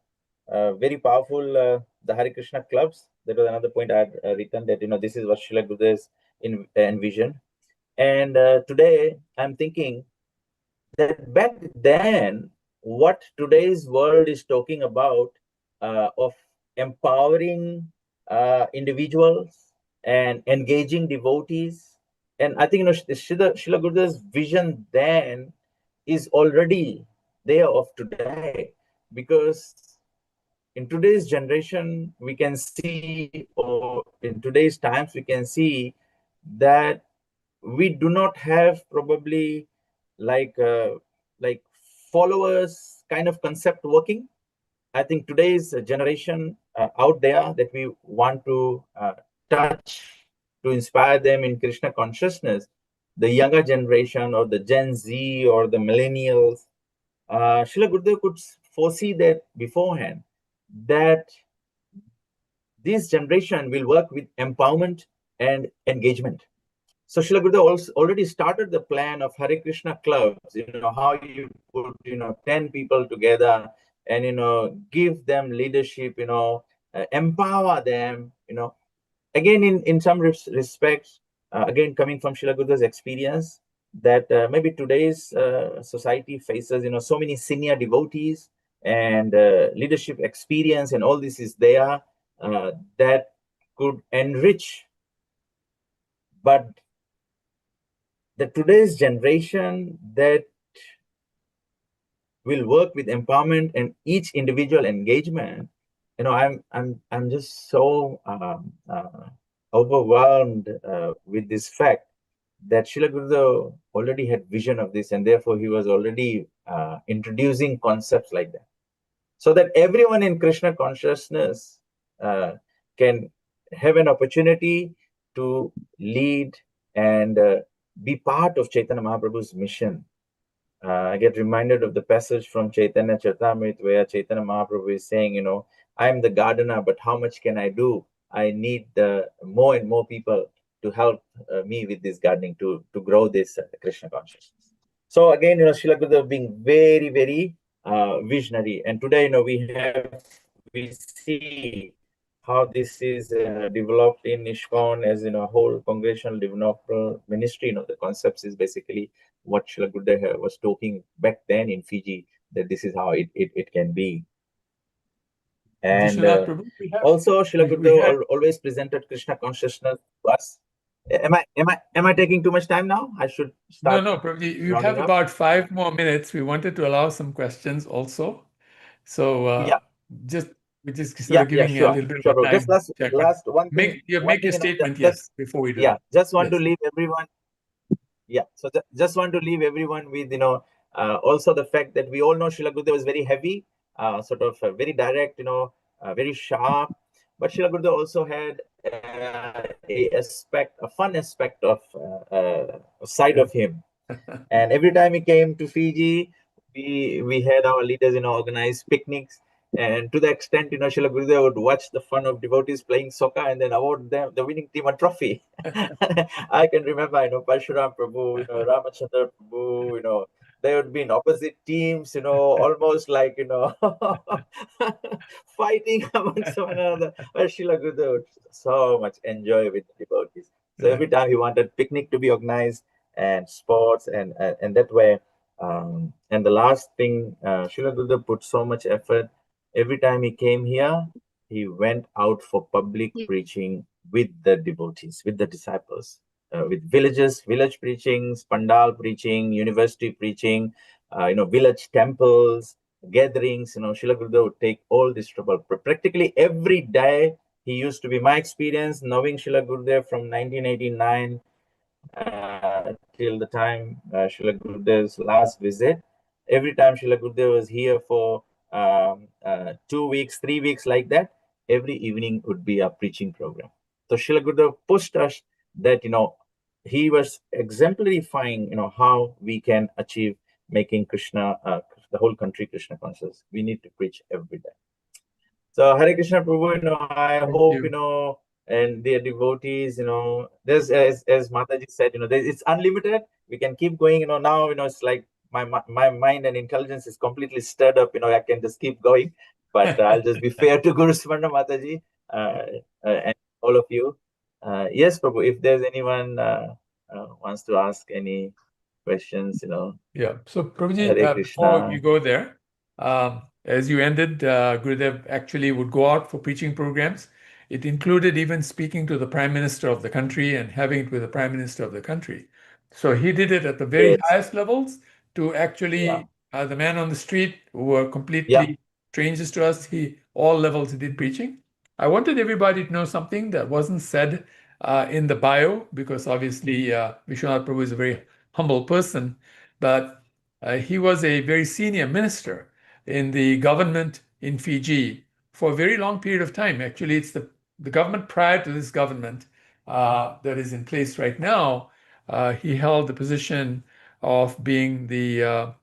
very powerful, the Hare Krishna clubs. That was another point I had written, that, this is what Srila Gurudev's envision. And today I'm thinking that back then, what today's world is talking about, of empowering individuals and engaging devotees, and I think, Srila Gurudev's vision then is already there of today, because in today's generation we can see, or in today's times we can see, that we do not have probably like followers kind of concept working. I think today's generation out there that we want to touch, to inspire them in Krishna consciousness, the younger generation or the Gen Z or the millennials, Srila Gurudev could foresee that beforehand, that this generation will work with empowerment and engagement. So Srila Gurudev also already started the plan of Hare Krishna clubs, how you put, 10 people together and, give them leadership, empower them, again, in some respects, again, coming from Srila Gurudev's experience, that maybe today's society faces, so many senior devotees and leadership experience, and all this is there that could enrich. But the today's generation that will work with empowerment and each individual engagement, I'm just so overwhelmed with this fact that Srila Gurudev already had vision of this, and therefore he was already introducing concepts like that, so that everyone in Krishna consciousness can have an opportunity to lead and be part of Chaitanya Mahaprabhu's mission. I get reminded of the passage from Chaitanya Charitamrita where Chaitanya Mahaprabhu is saying, I am the gardener, but how much can I do? I need more and more people to help me with this gardening, to grow this Krishna consciousness. So again, Srila Gurudev being very, very visionary. And today, we see how this is developed in ISKCON as a whole congregational development ministry. The concepts is basically what Srila Gurudev was talking back then in Fiji, that this is how it can be. And also Srila Gurudev always presented Krishna consciousness to us. Am I taking too much time now? I should start. No, Prabhuji, you have about 5 more minutes. We wanted to allow some questions also. So we're just sort of giving you a little bit of time. Just last one thing. Make your statement, yes, before we do. Yeah, just want to leave everyone. Yeah, so just want to leave everyone with, also the fact that we all know Srila Gurudev was very heavy, sort of very direct, very sharp. But Srila Gurudev also had a fun aspect of side of him. And every time he came to Fiji, we had our leaders, organize picnics. And to the extent, Srila Gurudev would watch the fun of devotees playing soccer and then award them, the winning team, a trophy. I can remember, Parshuram Prabhu, Ramachandra Prabhu, they would be in opposite teams, almost like, fighting amongst one another. But Srila Gurudev would so much enjoy with the devotees. So every time he wanted picnic to be organized and sports and that way. And the last thing, Srila Gurudev put so much effort. Every time he came here, he went out for public preaching with the devotees, with the disciples, with village preachings, pandal preaching, university preaching, village temples, gatherings. Srila Gurudev would take all this trouble. Practically every day, he used to be, my experience, knowing Srila Gurudev from 1989 till the time Srila Gurudev's last visit. Every time Srila Gurudev was here for 2 weeks, 3 weeks, like that, every evening would be a preaching program. So Srila Gurudev pushed us that, he was exemplifying, how we can achieve making Krishna, the whole country Krishna conscious. We need to preach every day. So Hare Krishna Prabhu, I hope, and their devotees, there's, as Mataji said, it's unlimited. We can keep going, now, it's like my mind and intelligence is completely stirred up, I can just keep going, but I'll just be fair to Guru Smarna Mataji and all of you. Yes, Prabhu, if there's anyone wants to ask any questions, Yeah. So Prabhuji, Hare before Krishna. you go there, as you ended, Gurudev actually would go out for preaching programs. It included even speaking to the Prime Minister of the country and having it with the Prime Minister of the country. So he did it at the very Yes. highest levels to actually the man on the street who were completely strangers to us. All levels he did preaching. I wanted everybody to know something that wasn't said in the bio, because obviously Vishwanath Prabhu is a very humble person, but he was a very senior minister in the government in Fiji for a very long period of time. Actually, it's the government prior to this government that is in place right now. He held the position of being the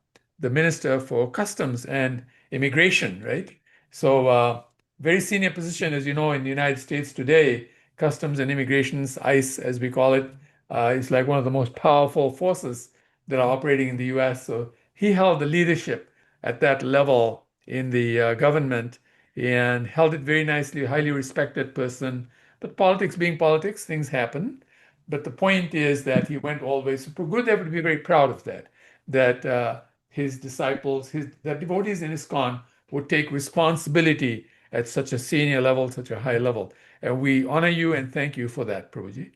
minister for customs and immigration, right? So very senior position, as you know, in the United States today. Customs and immigrations, ICE, as we call it, is like one of the most powerful forces that are operating in the US. So he held the leadership at that level in the government and held it very nicely, highly respected person. But politics being politics, things happen. But the point is that he went always. So Gurudev would be very proud of that, that his disciples, the devotees in ISKCON would take responsibility at such a senior level, such a high level. And we honor you and thank you for that, Prabhuji.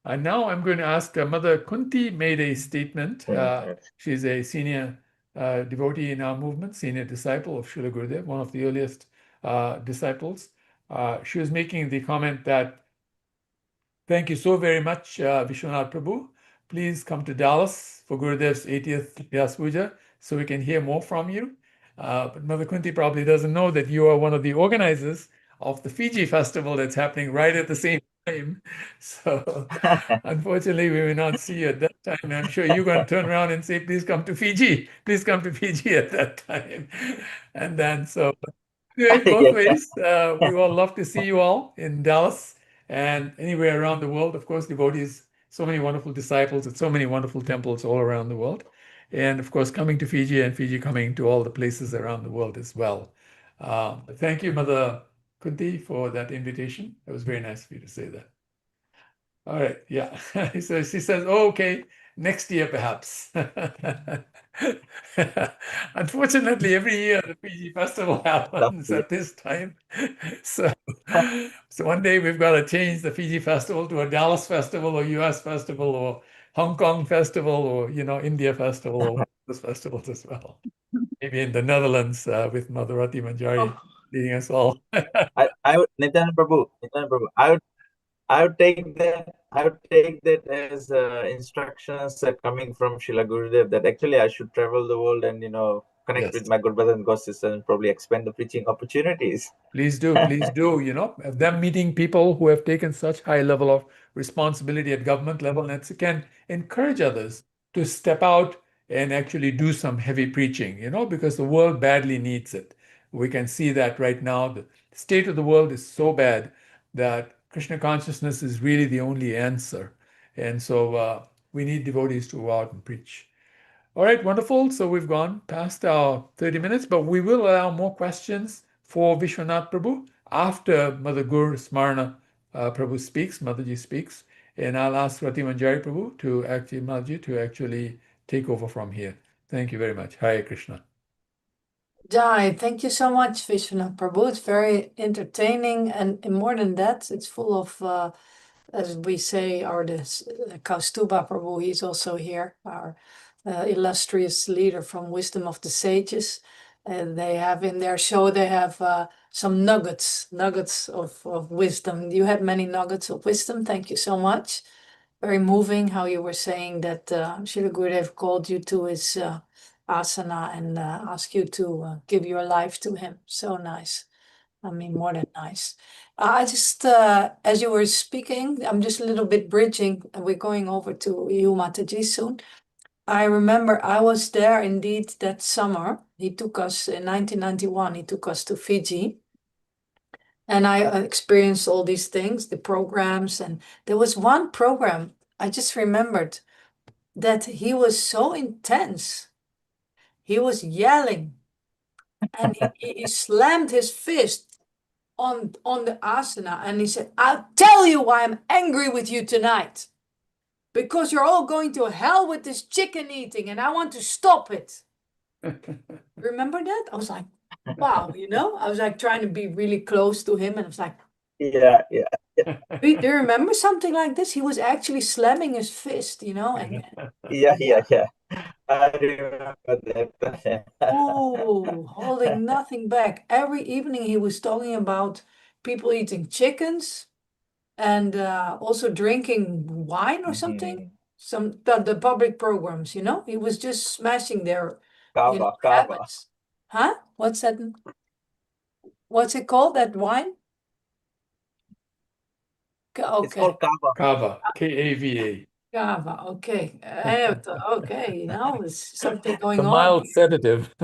And now I'm going to ask Mother Kunti made a statement. She's a senior devotee in our movement, senior disciple of Srila Gurudev, one of the earliest disciples. She was making the comment that, thank you so very much, Vishwanath Prabhu. Please come to Dallas for Gurudev's 80th Vyas Puja so we can hear more from you. But Mother Kunti probably doesn't know that you are one of the organizers of the Fiji festival that's happening right at the same time. So unfortunately, we may not see you at that time. I'm sure you're going to turn around and say, please come to Fiji. Please come to Fiji at that time. And then so anyway, both ways, we all love to see you all in Dallas and anywhere around the world. Of course, devotees, so many wonderful disciples at so many wonderful temples all around the world. And of course, coming to Fiji and Fiji coming to all the places around the world as well. Thank you, Mother Kunti, for that invitation. It was very nice of you to say that. All right, yeah. So she says, oh, okay, next year perhaps. Unfortunately, every year the Fiji festival happens at this time. So, so one day we've got to change the Fiji festival to a Dallas festival or US festival or Hong Kong festival or, India festival or those festivals as well. Maybe in the Netherlands with Madhurati Manjari leading us all. I would, Nityananda Prabhu, I would take that. I would take that as instructions coming from Srila Gurudev that actually I should travel the world and connect Yes. with my good brothers and god sisters and probably expand the preaching opportunities. Please do, please do. Them meeting people who have taken such high level of responsibility at government level, and it can encourage others to step out and actually do some heavy preaching, because the world badly needs it. We can see that right now. The state of the world is so bad that Krishna consciousness is really the only answer. And so we need devotees to go out and preach. All right, wonderful. So we've gone past our 30 minutes, but we will allow more questions for Vishwanath Prabhu after Mother Gur Smarna Prabhu speaks, Mataji speaks. And I'll ask Rati Manjari Prabhu Mataji to actually take over from here. Thank you very much. Hare Krishna. Jai, thank you so much, Vishwanath Prabhu. It's very entertaining, and more than that, it's full of, as we say, Kaustuba Prabhu, he's also here, our illustrious leader from Wisdom of the Sages. They have in their show, they have some nuggets of wisdom. You had many nuggets of wisdom. Thank you so much. Very moving how you were saying that Srila Gurudev called you to his asana and asked you to give your life to him. So nice. I mean, more than nice. I just, as you were speaking, I'm just a little bit bridging. We're going over to you, Mataji, soon. I remember I was there indeed that summer. He took us in 1991, he took us to Fiji. And I experienced all these things, the programs. And there was one program, I just remembered that he was so intense. He was yelling and he slammed his fist on the asana and he said, I'll tell you why I'm angry with you tonight. Because you're all going to hell with this chicken eating and I want to stop it. Remember that? I was like, wow, I was like trying to be really close to him and I was like, Yeah. do you remember something like this? He was actually slamming his fist, and Yeah. I remember that. oh, holding nothing back. Every evening he was talking about people eating chickens and also drinking wine or something. The public programs, he was just smashing their Kava. habits. Huh? What's that? What's it called? That wine? It's Okay. called kava. Kava, Kava. Kava. Okay. Okay. There's something It's going a on. mild sedative.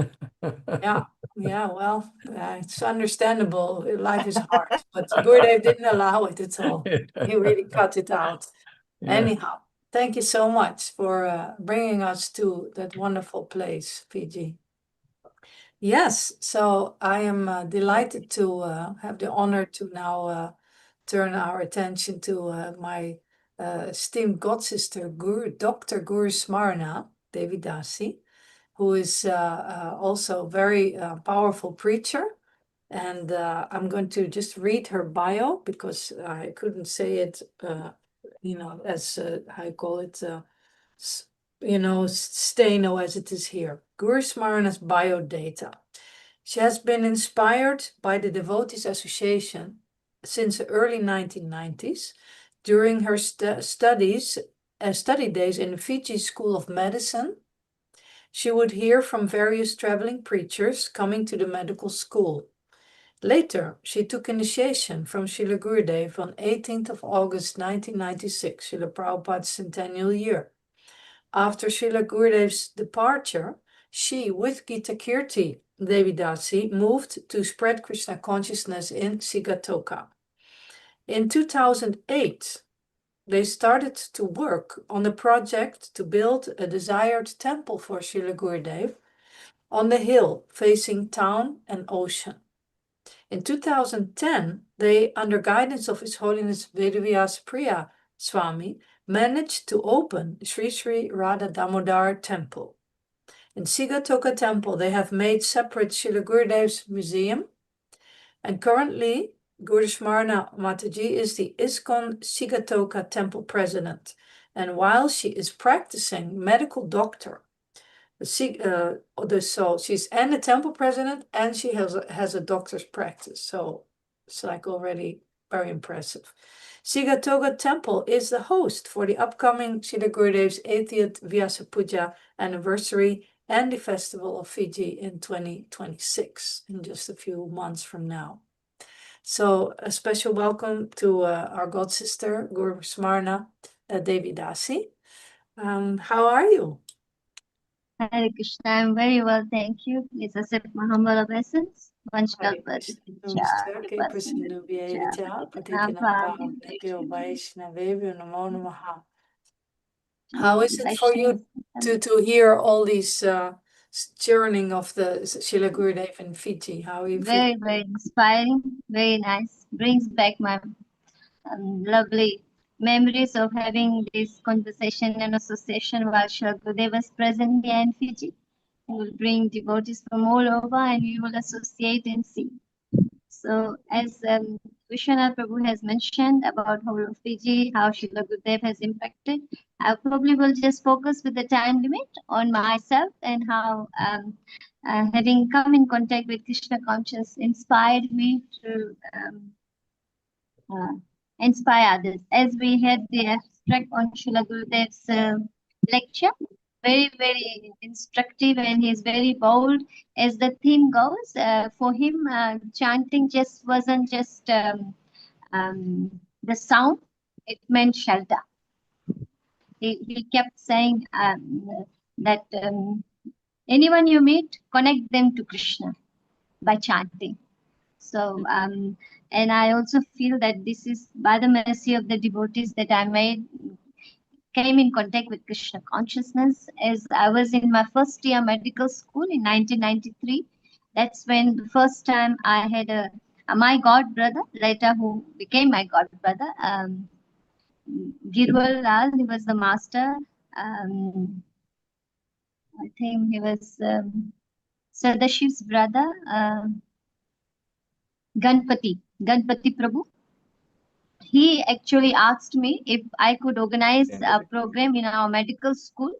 Yeah. Well, it's understandable. Life is hard, but Gurudev didn't allow it at all. He really cut it out. Yeah. Anyhow, thank you so much for bringing us to that wonderful place, Fiji. Yes, so I am delighted to have the honor to now turn our attention to my esteemed godsister, Dr. Guru Smarna Devidasi, who is also a very powerful preacher. And I'm going to just read her bio because I couldn't say it, as I call it, steno as it is here. Guru Smarna's bio data. She has been inspired by the Devotees Association since the early 1990s. During her study days in the Fiji School of Medicine, she would hear from various traveling preachers coming to the medical school. Later, she took initiation from Srila Gurudev on 18th of August 1996, Srila Prabhupada's centennial year. After Srila Gurudev's departure, she, with Gita Kirti Devidasi, moved to spread Krishna consciousness in Sigatoka. In 2008, they started to work on a project to build a desired temple for Srila Gurudev on the hill facing town and ocean. In 2010, they, under guidance of His Holiness Vedavyas Priya Swami, managed to open Sri Sri Radha Damodar Temple. In Sigatoka Temple, they have made separate Srila Gurudev's museum, and currently Guru Smarna Mataji is the ISKCON Sigatoka Temple president. And while she is practicing medical doctor, so she's and a temple president and she has a doctor's practice. So it's like already very impressive. Sigatoka Temple is the host for the upcoming Srila Gurudev's 80th Vyasa Puja anniversary and the Festival of Fiji in 2026, in just a few months from now. So a special welcome to our god sister, Guru Smarna Devidasi. How are you? Hare Krishna, I'm very well, thank you. Please accept my humble obeisance. Hare Vanshkalpa Krishna, namaskar, ke prasna vyaya cha, patitanam pavanebhyo vaishnavebhyo namo namaha. How is it for you to hear all these churning of the Srila Gurudev in Fiji? How are you Very, feel? very inspiring, very nice. Brings back my lovely memories of having this conversation and association while Srila Gurudev was present here in Fiji. He will bring devotees from all over and we will associate and see. So as Vishwanath Prabhu has mentioned about how Fiji, how Srila Gurudev has impacted, I probably will just focus with the time limit on myself and how having come in contact with Krishna consciousness inspired me to inspire others. As we had the abstract on Srila Gurudev's lecture, very, very instructive, and he's very bold as the theme goes. For him, chanting just wasn't just the sound, it meant shelter. He kept saying that anyone you meet, connect them to Krishna by chanting. So, and I also feel that this is by the mercy of the devotees that I came in contact with Krishna consciousness as I was in my first year medical school in 1993. That's when the first time I had my god brother, later who became my god brother, Girwal Lal, he was the master. I think he was Sadashiv's brother, Ganpati Prabhu. He actually asked me if I could organize a program in our medical school,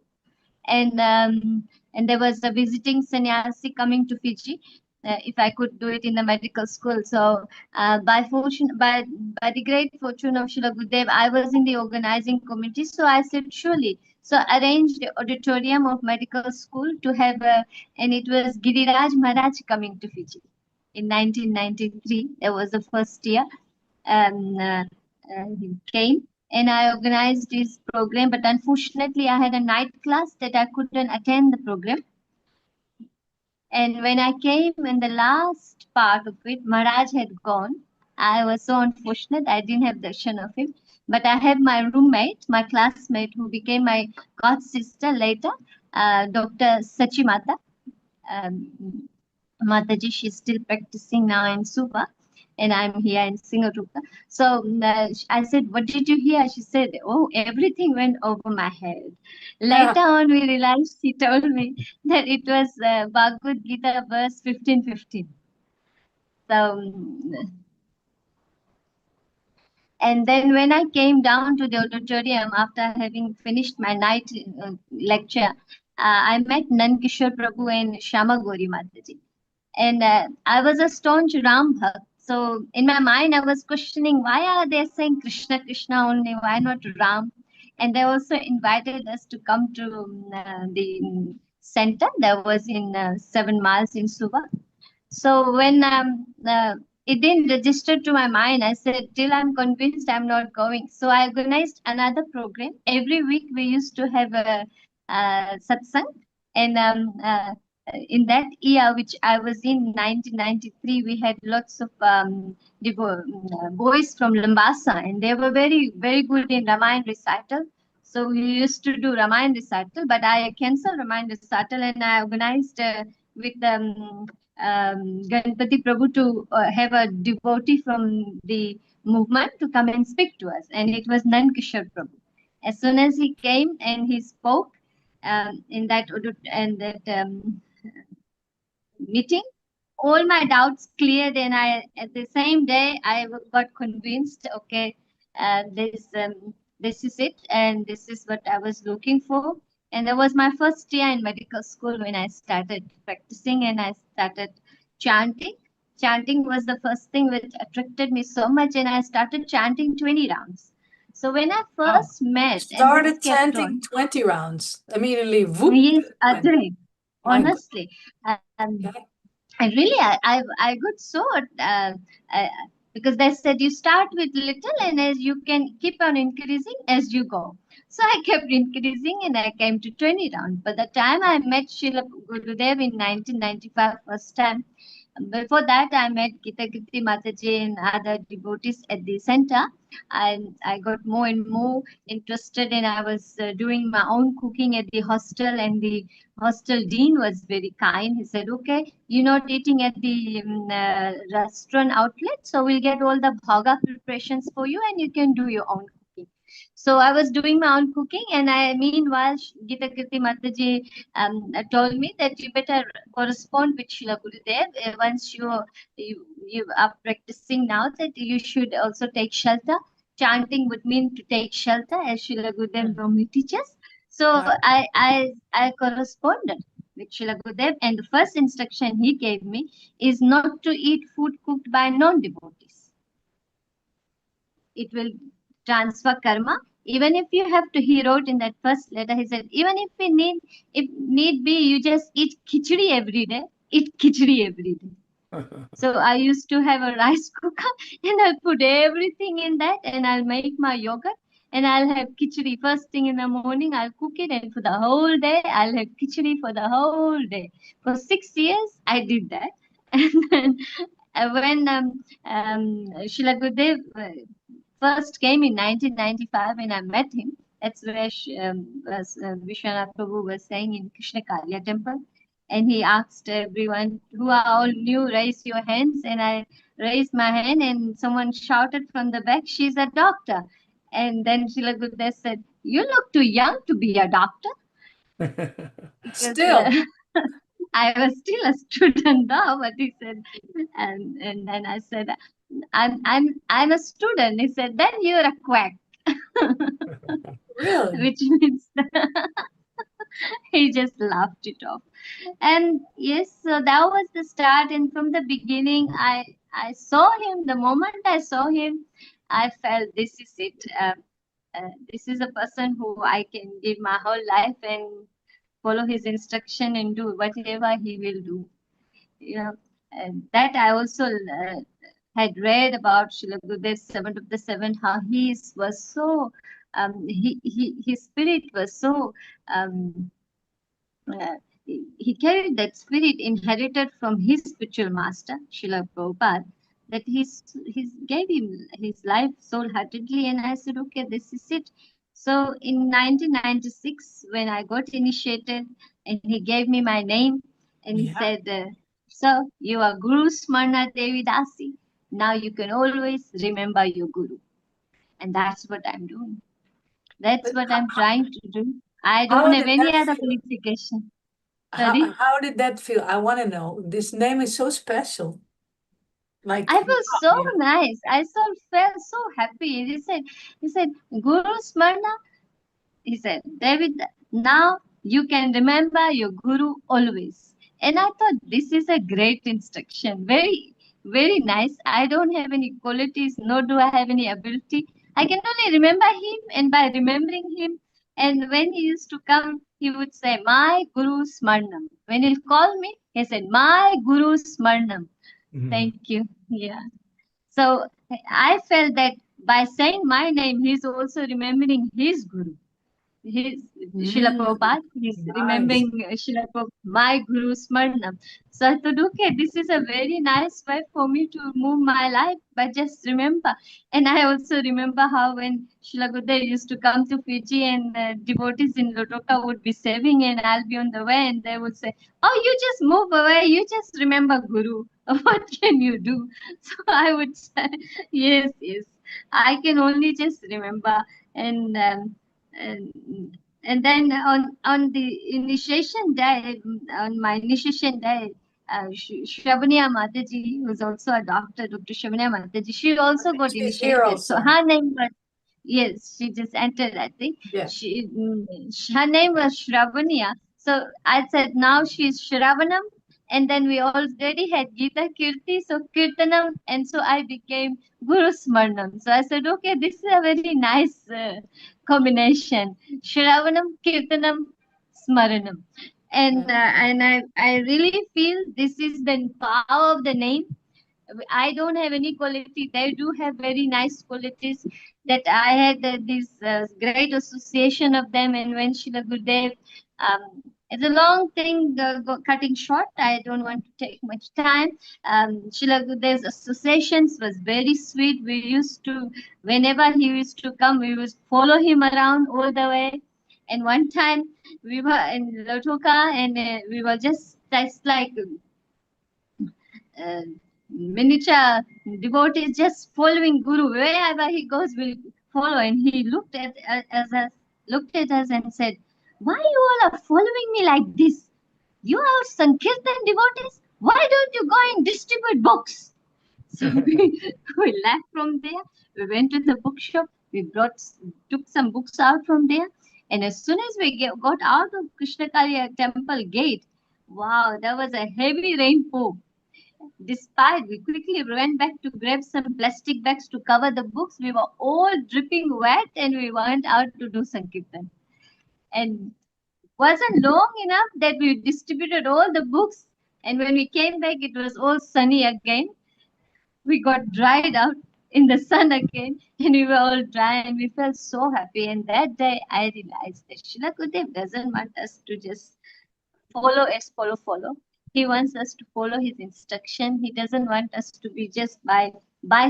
and there was a visiting sannyasi coming to Fiji. If I could do it in the medical school, so by the great fortune of Srila Gurudev, I was in the organizing committee. So I said surely. So arranged the auditorium of medical school to have, and it was Giriraj Maharaj coming to Fiji in 1993. That was the first year. He came and I organized this program, but unfortunately I had a night class that I couldn't attend the program. And when I came in the last part of it, Maharaj had gone. I was so unfortunate, I didn't have darshan of him. But I had my roommate, my classmate, who became my god sister later, Dr. Sachimata. Mataji, she's still practicing now in Suva, and I'm here in Singapore. So I said, what did you hear? She said, oh, everything went over my head. Later on, we realized, she told me that it was Bhagavad Gita verse 15:15. So, and then when I came down to the auditorium after having finished my night lecture, I met Nankishore Prabhu and Shama Gauri Mataji. And I was a staunch Ram Bhakt. So in my mind, I was questioning, why are they saying Krishna, Krishna only? Why not Ram? And they also invited us to come to the center that was in 7 miles in Suva. So when it didn't register to my mind, I said, till I'm convinced, I'm not going. So I organized another program. Every week we used to have a satsang. And in that year, which I was in 1993, we had lots of boys from Lambasa, and they were very, very good in Ramayana recital. So we used to do Ramayana recital, but I canceled Ramayana recital and I organized with Ganpati Prabhu to have a devotee from the movement to come and speak to us. And it was Nankishore Prabhu. As soon as he came and he spoke in that meeting, all my doubts cleared, and at the same day I got convinced. Okay, this is it, and this is what I was looking for. And that was my first year in medical school when I started practicing and I started chanting. Chanting was the first thing which attracted me so much, and I started chanting 20 rounds. So when I first met, started chanting 20 rounds immediately. Whoop, yes, Adri, honestly. Okay. I really, I got so because they said you start with little and as you can keep on increasing as you go. So I kept increasing and I came to 20 rounds. By the time I met Srila Gurudev in 1995 first time, before that I met Gita Kirti Mataji and other devotees at the center. I got more and more interested and I was doing my own cooking at the hostel, and the hostel dean was very kind. He said, okay, you're not eating at the restaurant outlet, so we'll get all the bhaga preparations for you and you can do your own cooking. So I was doing my own cooking, and meanwhile, Gita Kirti Mataji told me that you better correspond with Srila Gurudev. Once you are practicing now, that you should also take shelter. Chanting would mean to take shelter, as Srila Gurudev normally teaches. So I corresponded with Srila Gurudev, and the first instruction he gave me is not to eat food cooked by non-devotees. It will transfer karma. Even if you have to, he wrote in that first letter, he said, even if need be, you just eat khichdi every day. Eat khichdi every day. So I used to have a rice cooker and I'll put everything in that and I'll make my yogurt and I'll have khichdi first thing in the morning. I'll cook it and for the whole day I'll have khichdi for the whole day. For 6 years I did that. And then when Srila Gurudev first came in 1995 and I met him, that's where Vishwanath Prabhu was saying in Krishna Kalya temple. And he asked everyone who are all new, raise your hands. And I raised my hand and someone shouted from the back, she's a doctor. And then Srila Gurudev said, you look too young to be a doctor. Because, Still. I was still a student now, but he said, and then I said, I'm a student. He said, then you're a quack. Really? Which means he just laughed it off. And yes, so that was the start. And from the beginning, I saw him. The moment I saw him, I felt this is it. This is a person who I can give my whole life and follow his instruction and do whatever he will do. You know, and that I also had read about Srila Gurudev's Seventh of the Seven, how was so, his spirit was so, he carried that spirit inherited from his spiritual master, Srila Prabhupada, that he gave him his life soul-heartedly. And I said, okay, this is it. So in 1996, when I got initiated, and he gave me my name, and he said, so you are Guru Smarna Devi Dasi. Now you can always remember your Guru. And that's what I'm doing. That's what I'm trying to do. I don't have any other qualification. Sorry? How did that feel? I want to know. This name is so special. Like I felt so nice. I felt so happy. He said, Guru Smarna, he said, David, now you can remember your Guru always. And I thought this is a great instruction. Very, very nice. I don't have any qualities, nor do I have any ability. I can only remember him, and by remembering him, and when he used to come, he would say, my Guru Smarnam. When he'll call me, he said, my Guru Smarnam. Thank you. Yeah. So I felt that by saying my name, he's also remembering his Guru. His Srila Prabhupada, he's remembering Srila Prabhupada, my Guru Smarnam. So I thought, okay, this is a very nice way for me to move my life, but just remember. And I also remember how when Srila Gurudev used to come to Fiji and devotees in Lotoka would be saving and I'll be on the way and they would say, oh, you just move away, you just remember Guru. What can you do? So I would say, yes, I can only just remember. And then on the initiation day, on my initiation day, Shravaniya Mataji, who's also a doctor, Dr. Shravaniya Mataji, she also got she's here initiated. also. So her name was, yes, she just entered, I think. Yeah. Her name was Shravaniya. So I said, now she's Shravanam. And then we already had Gita Kirti, so Kirtanam, and so I became Guru Smarnam. So I said, okay, this is a very nice combination. Shravanam, Kirtanam, Smaranam. And I really feel this is the power of the name. I don't have any quality. They do have very nice qualities that I had this great association of them. And when Srila Gurudev, it's a long thing, cutting short. I don't want to take much time. Srila Gurudev's associations was very sweet. We used to, whenever he used to come, we would follow him around all the way. And one time we were in Lotoka and we were just like uh, miniature devotees just following Guru. Wherever he goes, we'll follow. And he looked at us and said, "Why you all are following me like this? You are Sankirtan devotees. Why don't you go and distribute books?" So we left from there. We went to the bookshop. We took some books out from there. And as soon as we got out of Krishna Kaliya temple gate, wow, there was a heavy rainfall. Despite, we quickly ran back to grab some plastic bags to cover the books. We were all dripping wet and we went out to do Sankirtan. And wasn't long enough that we distributed all the books. And when we came back, it was all sunny again. We got dried out in the sun again and we were all dry and we felt so happy. And that day I realized that Srila Gurudev doesn't want us to just follow as follow. He wants us to follow his instruction. He doesn't want us to be just by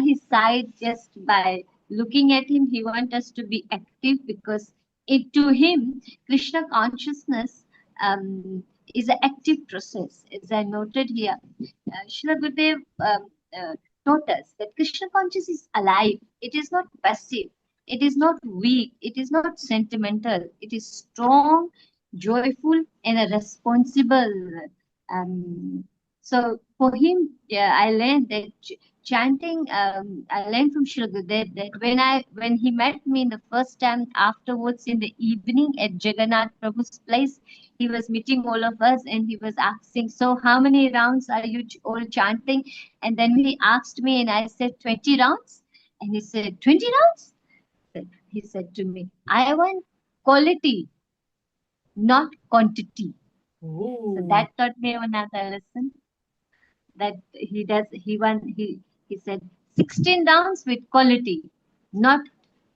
his side, just by looking at him. He wants us to be active because to him, Krishna consciousness is an active process. As I noted here, Srila Gurudev taught us that Krishna consciousness is alive. It is not passive. It is not weak. It is not sentimental. It is strong, joyful, and a responsible. So for him, yeah, I learned that chanting. I learned from Srila Gurudev that when he met me the first time afterwards in the evening at Jagannath Prabhu's place, he was meeting all of us and he was asking, "So how many rounds are you all chanting?" And then he asked me, and I said 20 rounds, and he said 20 rounds. He said to me, "I want quality, not quantity." Ooh. So that taught me another lesson that he said 16 rounds with quality, not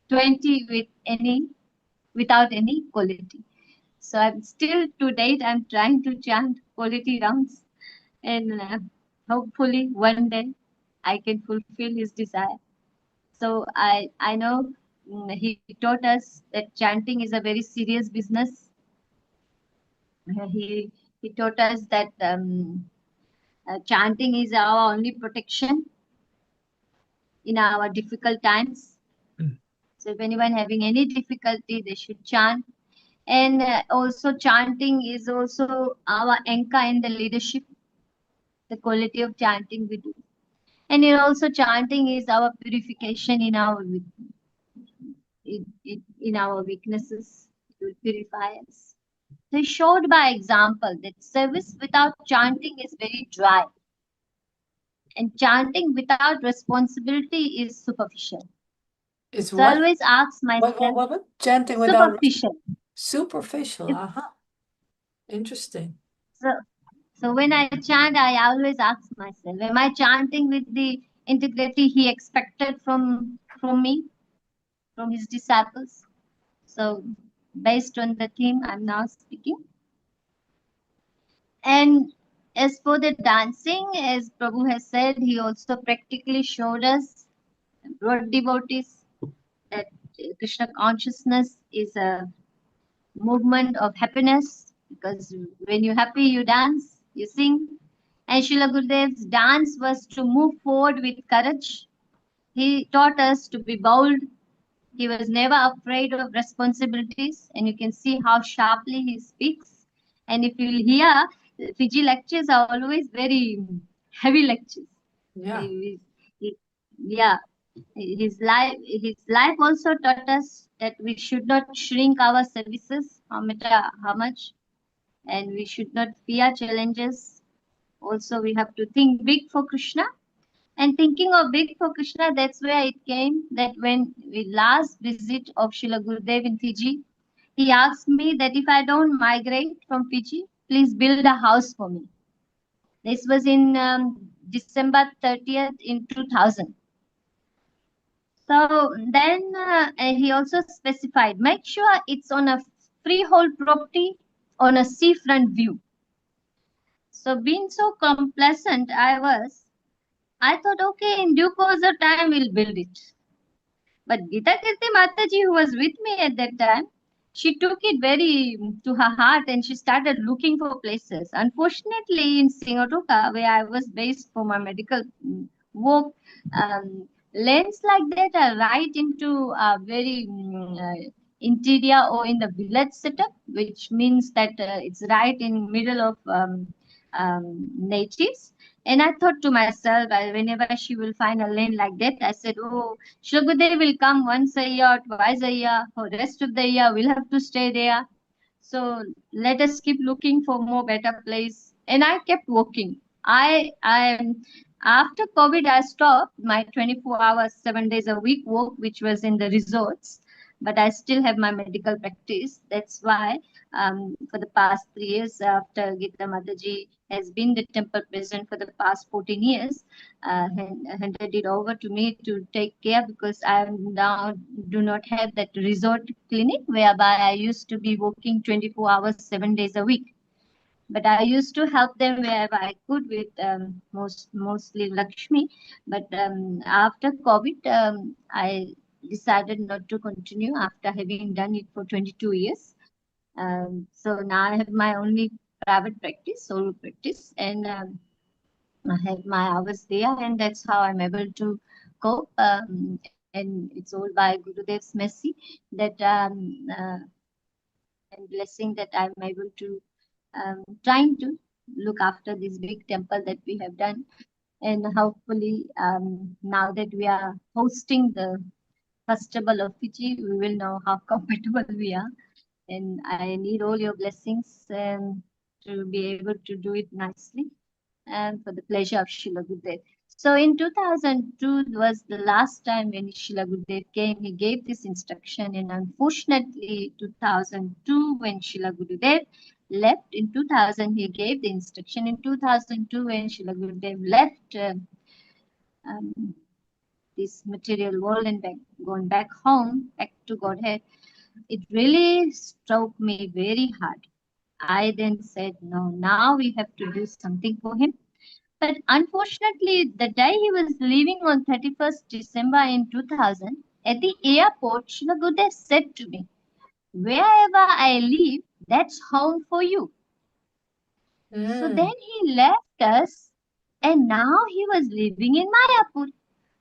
20 without any quality. So I'm still to date I'm trying to chant quality rounds, and hopefully one day I can fulfill his desire. So I know he taught us that chanting is a very serious business. He taught us that chanting is our only protection in our difficult times. So if anyone having any difficulty, they should chant. And also chanting is also our anchor in the leadership, the quality of chanting we do. And also chanting is our purification in our in our weaknesses. It will purify us. They showed by example that service without chanting is very dry. And chanting without responsibility is superficial. It's So I what? always ask myself, What? Chanting without superficial. superficial. Aha. Interesting. So when I chant, I always ask myself, am I chanting with the integrity he expected from me, from his disciples? So based on the theme I'm now speaking. And as for the dancing, as Prabhu has said, he also practically showed us, broad devotees, that Krishna consciousness is a movement of happiness, because when you're happy, you dance, you sing. And Srila Gurudev's dance was to move forward with courage. He taught us to be bold. He was never afraid of responsibilities, and you can see how sharply he speaks. And if you'll hear, Fiji lectures are always very heavy lectures. Yeah. Yeah. His life also taught us that we should not shrink our services, no matter how much, and we should not fear challenges. Also, we have to think big for Krishna. And thinking of big for Krishna, that's where it came that when we last visit of Srila Gurudev in Fiji, he asked me that if I don't migrate from Fiji, please build a house for me. This was in December 30th in 2000. So then he also specified, make sure it's on a freehold property on a seafront view. So being so complacent I thought, okay, in due course of time, we'll build it. But Gita Kirti Mataji, who was with me at that time, she took it very to her heart and she started looking for places. Unfortunately, in Singatoka, where I was based for my medical work, lands like that are right into a very interior or in the village setup, which means that it's right in middle of natives. And I thought to myself, whenever she will find a land like that, I said, oh, Shlogude will come once a year, twice a year. For the rest of the year, we'll have to stay there. So let us keep looking for more better place. And I kept working. I after COVID, I stopped my 24 hours, 7 days a week work, which was in the resorts. But I still have my medical practice. That's why for the past 3 years, after Gita Mataji has been the temple president for the past 14 years, handed it over to me to take care because I now do not have that resort clinic whereby I used to be working 24 hours, 7 days a week. But I used to help them wherever I could with mostly Lakshmi. But after COVID, I decided not to continue after having done it for 22 years. So now I have my only private practice, solo practice, and I have my hours there, and that's how I'm able to cope. And it's all by Gurudev's mercy that and blessing that I'm able to trying to look after this big temple that we have done. And hopefully, now that we are hosting the Festival of Fiji, we will know how comfortable we are. And I need all your blessings to be able to do it nicely and for the pleasure of Srila Gurudev. So in 2002 was the last time when Srila Gurudev came. He gave this instruction, and unfortunately, 2002 when Srila Gurudev left in 2000, he gave the instruction. In 2002 when Srila Gurudev left um, this material world and gone back home, back to Godhead, it really struck me very hard. I then said, no, now we have to do something for him. But unfortunately, the day he was leaving on 31st December in 2000, at the airport, Srila Gurudev said to me, wherever I live, that's home for you. So then he left us, and now he was living in Mayapur.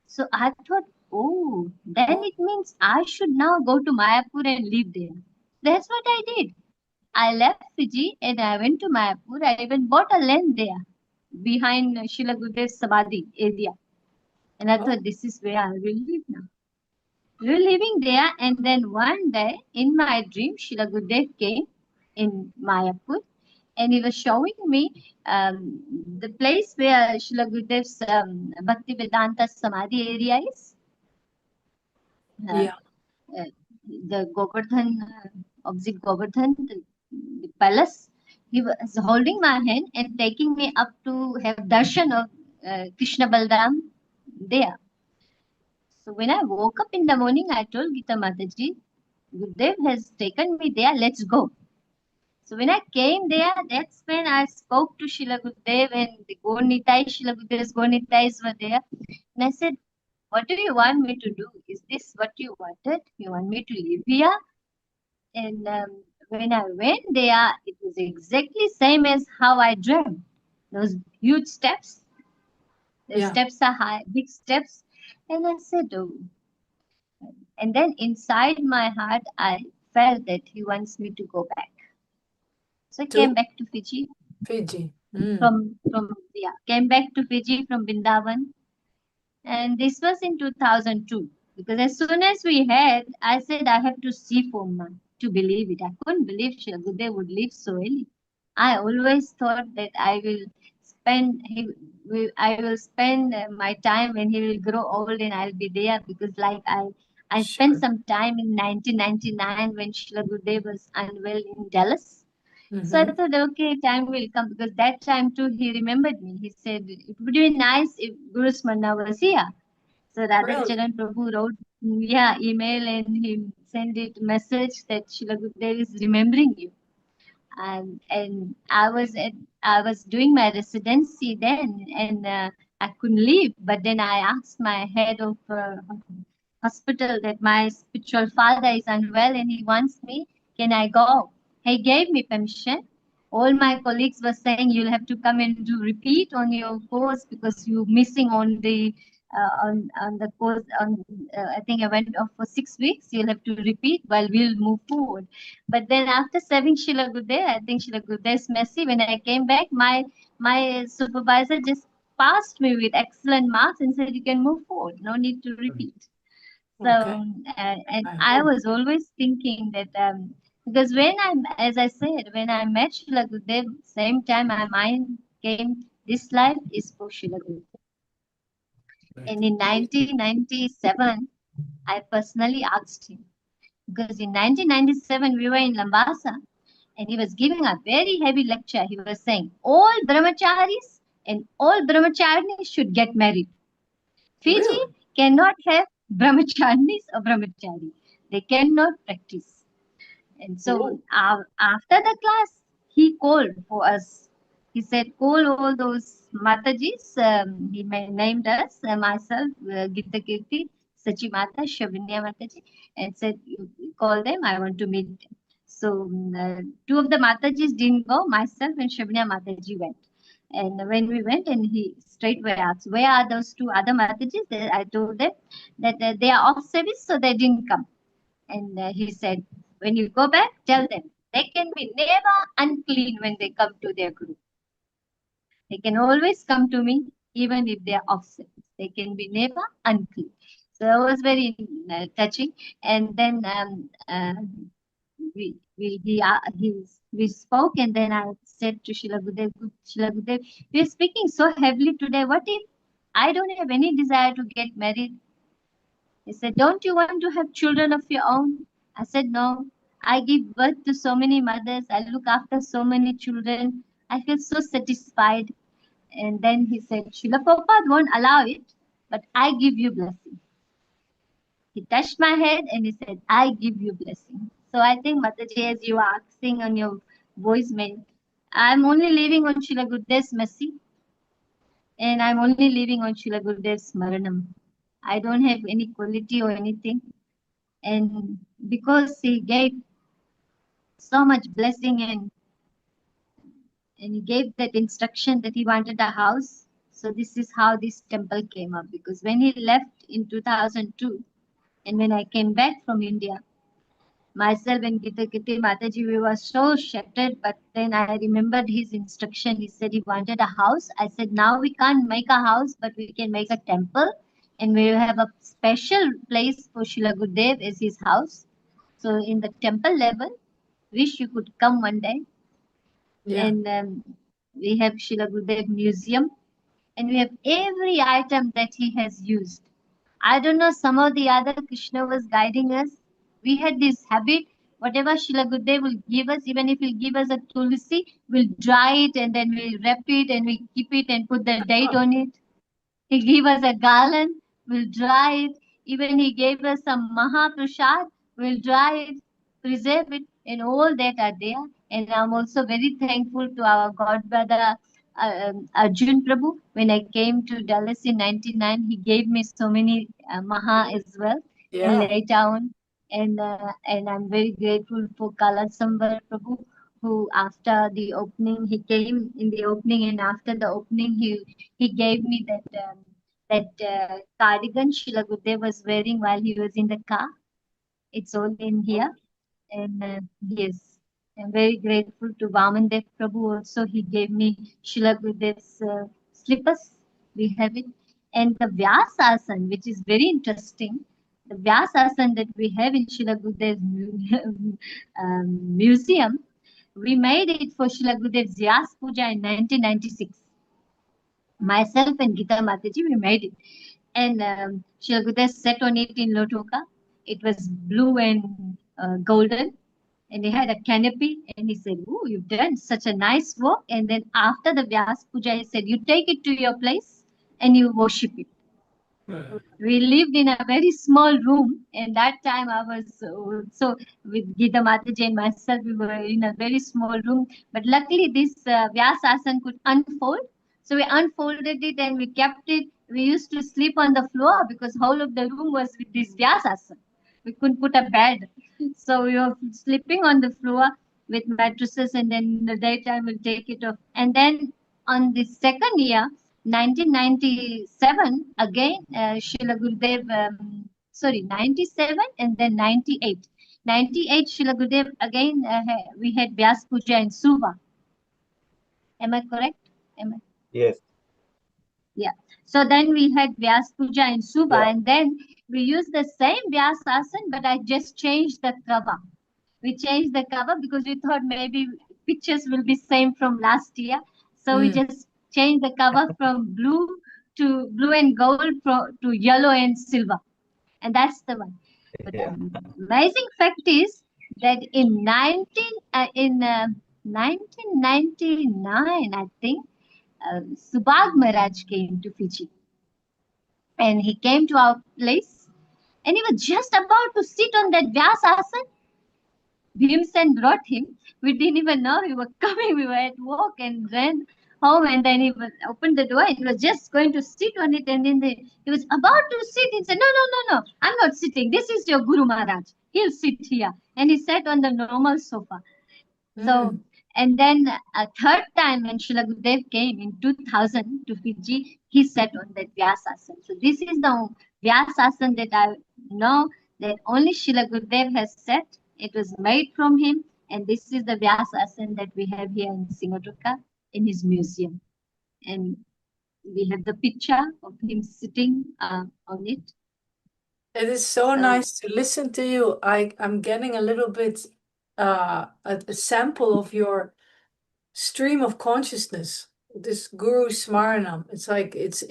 So I thought, oh, then it means I should now go to Mayapur and live there. That's what I did. I left Fiji and I went to Mayapur. I even bought a land there behind Srila Gurudev's Samadhi area. And I thought, this is where I will live now. We were living there, and then one day in my dream, Srila Gurudev came in Mayapur and he was showing me the place where Srila Gurudev's Bhakti Vedanta Samadhi area is. The Govardhan, opposite Govardhan, the palace. He was holding my hand and taking me up to have darshan of Krishna Balram there. So when I woke up in the morning, I told Gita Mataji, Gurudev has taken me there, let's go. So when I came there, that's when I spoke to Srila Gurudev and the Gornitai, Srila Gurudev's Gornitais were there. And I said, what do you want me to do? Is this what you wanted? You want me to live here? And when I went there, it was exactly same as how I dreamt. Those huge steps. The steps are high, big steps. And I said, oh. And then inside my heart, I felt that he wants me to go back. So I came back to Fiji. Fiji. Came back to Fiji from Vrindavan. And this was in 2002. Because as soon as we had, I said, I have to see for to believe it. I couldn't believe Srila Gurudev would live so early. I always thought that I will spend my time when he will grow old and I'll be there, because like I spent some time in 1999 when Srila Gurudev was unwell in Dallas. So I Mhm. thought, okay, time will come, because that time too he remembered me. He said it would be nice if Guru Smarna was here. So Radha Really? Charan Prabhu wrote, email, and he sent it message that Srila Gurudev is remembering you. And I was doing my residency then, and I couldn't leave. But then I asked my head of hospital that my spiritual father is unwell and he wants me. Can I go? He gave me permission. All my colleagues were saying you'll have to come and do repeat on your course because you're missing on the on the course on I think I went off for 6 weeks. You'll have to repeat while we'll move forward. But then after serving Shila Gurudev, I think Shila Gurudev is messy. When I came back, my supervisor just passed me with excellent marks and said you can move forward. No need to repeat. So, Okay. and I I hope. was always thinking that because as I said, when I met Srila Gurudev, same time my mind came, this life is for Srila Gurudev. Right. And in 1997, I personally asked him, because in 1997 we were in Lambasa and he was giving a very heavy lecture. He was saying all brahmacharis and all brahmacharis should get married. Fiji Really? cannot have brahmacharis or brahmachari. They cannot practice. And so Oh, after the class, he called for us. He said, call all those Matajis. Named us, myself, Gita Kirti, Sachi Mata, Shabanya Mataji, and said, you call them, I want to meet them. So two of the Matajis didn't go, myself and Shabanya Mataji went. And when we went, and he straightway asked, where are those two other Matajis? I told them that they are off service, so they didn't come. And he said, when you go back, tell them they can be never unclean when they come to their group. They can always come to me, even if they are off service. They can be never unclean. So that was very touching. And then we spoke, and then I said to Shila Gurudev, we are speaking so heavily today. What if I don't have any desire to get married? He said, don't you want to have children of your own? I said, no. I give birth to so many mothers. I look after so many children. I feel so satisfied. And then he said, Srila Prabhupada won't allow it, but I give you blessing. He touched my head and he said, I give you blessing. So I think, Mataji, as you are asking on your voicemail, I'm only living on Srila Gurudev's mercy, and I'm only living on Srila Gurudev's Maranam. I don't have any quality or anything. And because he gave so much blessing, and he gave that instruction that he wanted a house, so this is how this temple came up. Because when he left in 2002, and when I came back from India, myself and Gita Kiti Mataji, we were so shattered. But then I remembered his instruction. He said he wanted a house. I said, now we can't make a house, but we can make a temple, and we have a special place for Srila Gurudev as his house. So in the temple level, wish you could come one day. yeah. And we have Srila Gurudev Museum, and we have every item that he has used. I don't know, some of the other Krishna was guiding us. We had this habit, whatever Srila Gurudev will give us, even if he'll give us a tulsi, we'll dry it and then we'll wrap it and we keep it and put the date on it. He gave us a garland, we'll dry it. Even he gave us some Mahaprasad, we'll dry it, preserve it, and all that are there. And I'm also very thankful to our God brother Arjun Prabhu. When I came to Dallas in 99, he gave me so many Maha as well. And Yeah. later on, and I'm very grateful for Kalasambar Prabhu, who after the opening, he came in the opening, and after the opening, he gave me that cardigan Srila Gurudev was wearing while he was in the car. It's all in here. And yes, I'm very grateful to Vamandev Prabhu also. He gave me Srila Gurudev's slippers. We have it. And the Vyasasan, which is very interesting, the Vyasasan that we have in Srila Gurudev's museum, we made it for Srila Gurudev's Yas Puja in 1996. Myself and Gita Mataji, we made it. And Srila Gurudev sat on it in Lotoka. It was blue and golden. and he had a canopy, and he said, "Oh, you've done such a nice work." And then after the Vyas Puja, he said, "You take it to your place and you worship it." We lived in a very small room, and that time I was so with Gita Mataji and myself, we were in a very small room. But luckily, this Vyasasan could unfold, so we unfolded it and we kept it. We used to sleep on the floor because whole of the room was with this Vyasasan. We couldn't put a bed, so we were sleeping on the floor with mattresses, and then in the daytime we'll take it off. And then on the second year, 1997, again, Srila Gurudev, sorry, 97 and then 98. 98, Srila Gurudev, again, we had Vyas Puja in Suva. Am I correct? Yes. Yeah. So then we had Vyas Puja in Suva, Yeah. and then we used the same Vyasasan, but I just changed the cover. We changed the cover because we thought maybe pictures will be same from last year. So we just changed the cover from blue and gold to yellow and silver. And that's the one. But Yeah. amazing fact is that in 1999, I think, Subhag Maharaj came to Fiji. And he came to our place, and he was just about to sit on that Vyasasan. Bhimsen brought him. We didn't even know he was coming. We were at work and ran home, and then he opened the door and he was just going to sit on it. And then he was about to sit. He said, "No, no, no, no, I'm not sitting. This is your Guru Maharaj. He'll sit here." And he sat on the normal sofa. So, and then a third time when Srila Gurudev came in 2000 to Fiji, he sat on that Vyasasan. So this is the Vyasasan that I know that only Srila Gurudev has sat. It was made from him, and this is the Vyasasan that we have here in Singapore in his museum. And we have the picture of him sitting on it. It is so nice to listen to you. I'm getting a little bit a sample of your stream of consciousness. This Guru Smaranam. It's like it's a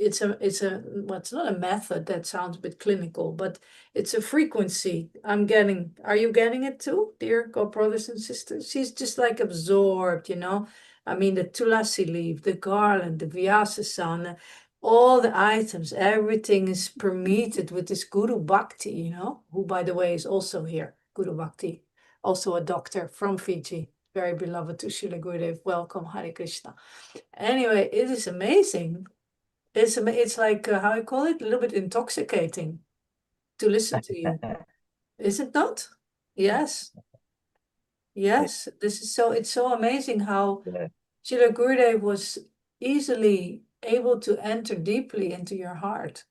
well, it's not a method, that sounds a bit clinical, but it's a frequency. I'm getting. Are you getting it too, dear God brothers and sisters? She's just like absorbed, you know. I mean, the tulasi leaf, the garland, the vyasasana, all the items, everything is permeated with this Guru Bhakti, you know, who, by the way, is also here, Guru Bhakti, also a doctor from Fiji, very beloved to Srila Gurudev. Welcome, Hare Krishna. Anyway, it is amazing. It's like, how I call it, a little bit intoxicating to listen to you. Is it not? Yes. Yes, this is so, it's so amazing how Yeah. Srila Gurudev was easily able to enter deeply into your heart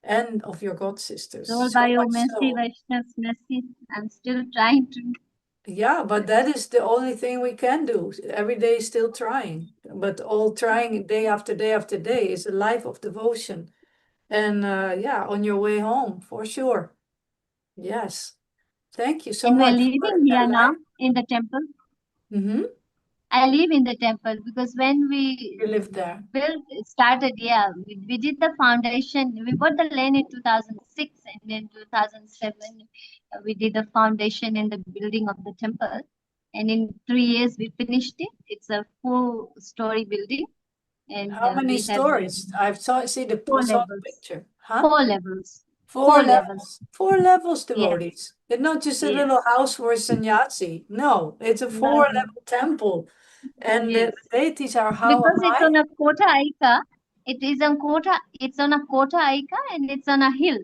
and of your god sisters. All So by your much mercy, so. Vaishnav's mercy. I'm still trying to. Yeah, but that is the only thing we can do. Every day still trying, but all trying day after day after day is a life of devotion. And yeah, on your way home, for sure. Yes. Thank you so And we're much for living here now enlightening. in the temple. Mm-hmm. I live in the temple because when we You live there. started, yeah, we did the foundation. We bought the land in 2006, and in 2007 we did the foundation and the building of the temple. And in 3 years we finished it. It's a 4-story building, and How many we have stories? I've see four saw the levels. picture. Huh? 4 levels. Four 4 levels. levels. 4 levels, Yes. devotees. It's not just a Yes. little house for a sannyasi. No, it's a No, 4-level temple. And yes. the deities are how Because it's high? on a quota acre. It is on quota. It's on a quota acre, and it's on a hill.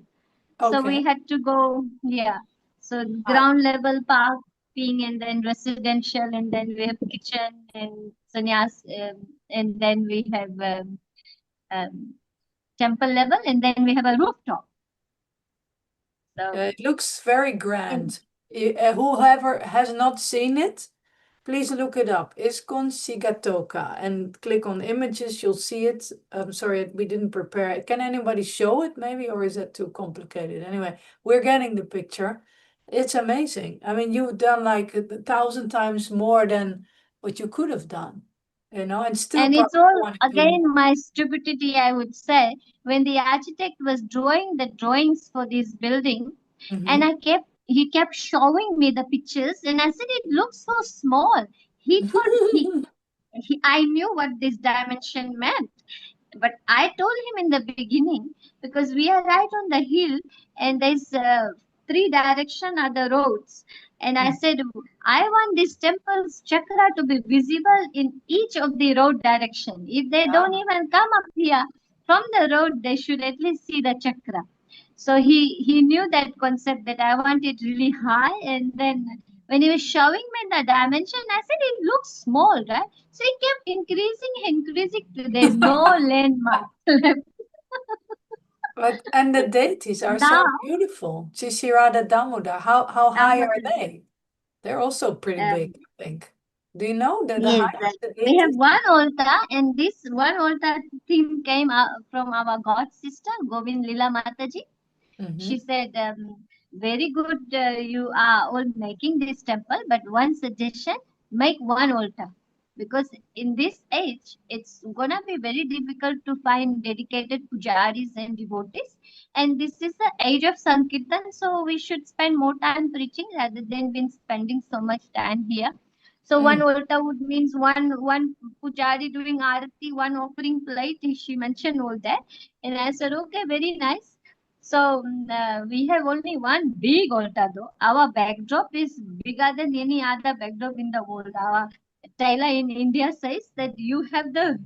So we Okay. had to go, yeah. So High. ground level parking, and then residential, and then we have kitchen and sannyas, and then we have temple level, and then we have a rooftop. So It looks very grand. Whoever has not seen it, please look it up. ISKCON Sigatoka and click on images. You'll see it. I'm sorry, we didn't prepare it. Can anybody show it maybe, or is that too complicated? Anyway, we're getting the picture. It's amazing. I mean, you've done like 1,000 times more than what you could have done, you know, and still and it's probably all want to do again more. my stupidity, I would say. When the architect was drawing the drawings for this building, and Mhm. I kept he kept showing me the pictures, and I said, it looks so small. He thought I knew what this dimension meant. But I told him in the beginning, because we are right on the hill, and there's three direction are the roads. And I said, I want this temple's chakra to be visible in each of the road direction. If they don't even come up here from the road, they should at least see the chakra. So he knew that concept, that I want it really high. And then when he was showing me the dimension, I said, it looks small, right? So he kept increasing. There's no landmark left. And the deities are so Now, beautiful. Shishirada Damodar, how high are they? They're also pretty big, I think. Do you know the yes, height of the we have deities? one altar, and this one altar theme came out from our god sister, Govind Lila Mataji. She said, very good, you are all making this temple, but one suggestion, make one altar. Because in this age, it's going to be very difficult to find dedicated pujaris and devotees. And this is the age of Sankirtan, so we should spend more time preaching rather than been spending so much time here. So one altar would means one pujari doing arati, one offering plate. She mentioned all that, and I said, okay, very nice. So we have only one big altar though. Our backdrop is bigger than any other backdrop in the world. Our tailor in India says that you have the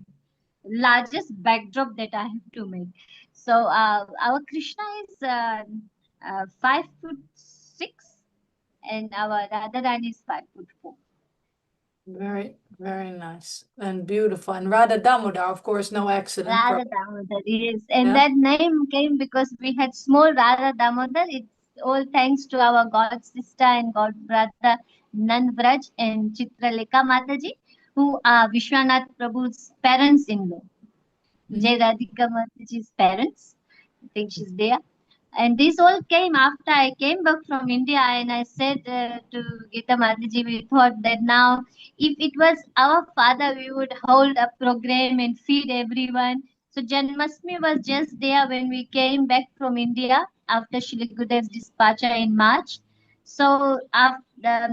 largest backdrop that I have to make. So our Krishna is 5'6", and our Radharani is 5'4". Very, very nice and beautiful. And Radha Damodar, of course, no accident. Radha Damodar, yes. And Yeah. that name came because we had small Radha Damodar. It's all thanks to our god sister and god brother Nandvraj and Chitraleka Mataji, who are Vishwanath Prabhu's parents-in-law. Jai Radhika Mataji's parents. I think she's there. And this all came after I came back from India, and I said to Gita Mataji, we thought that now, if it was our father, we would hold a program and feed everyone. So Janmashtami was just there when we came back from India after Shri Gurudev's dispatch in March. So after,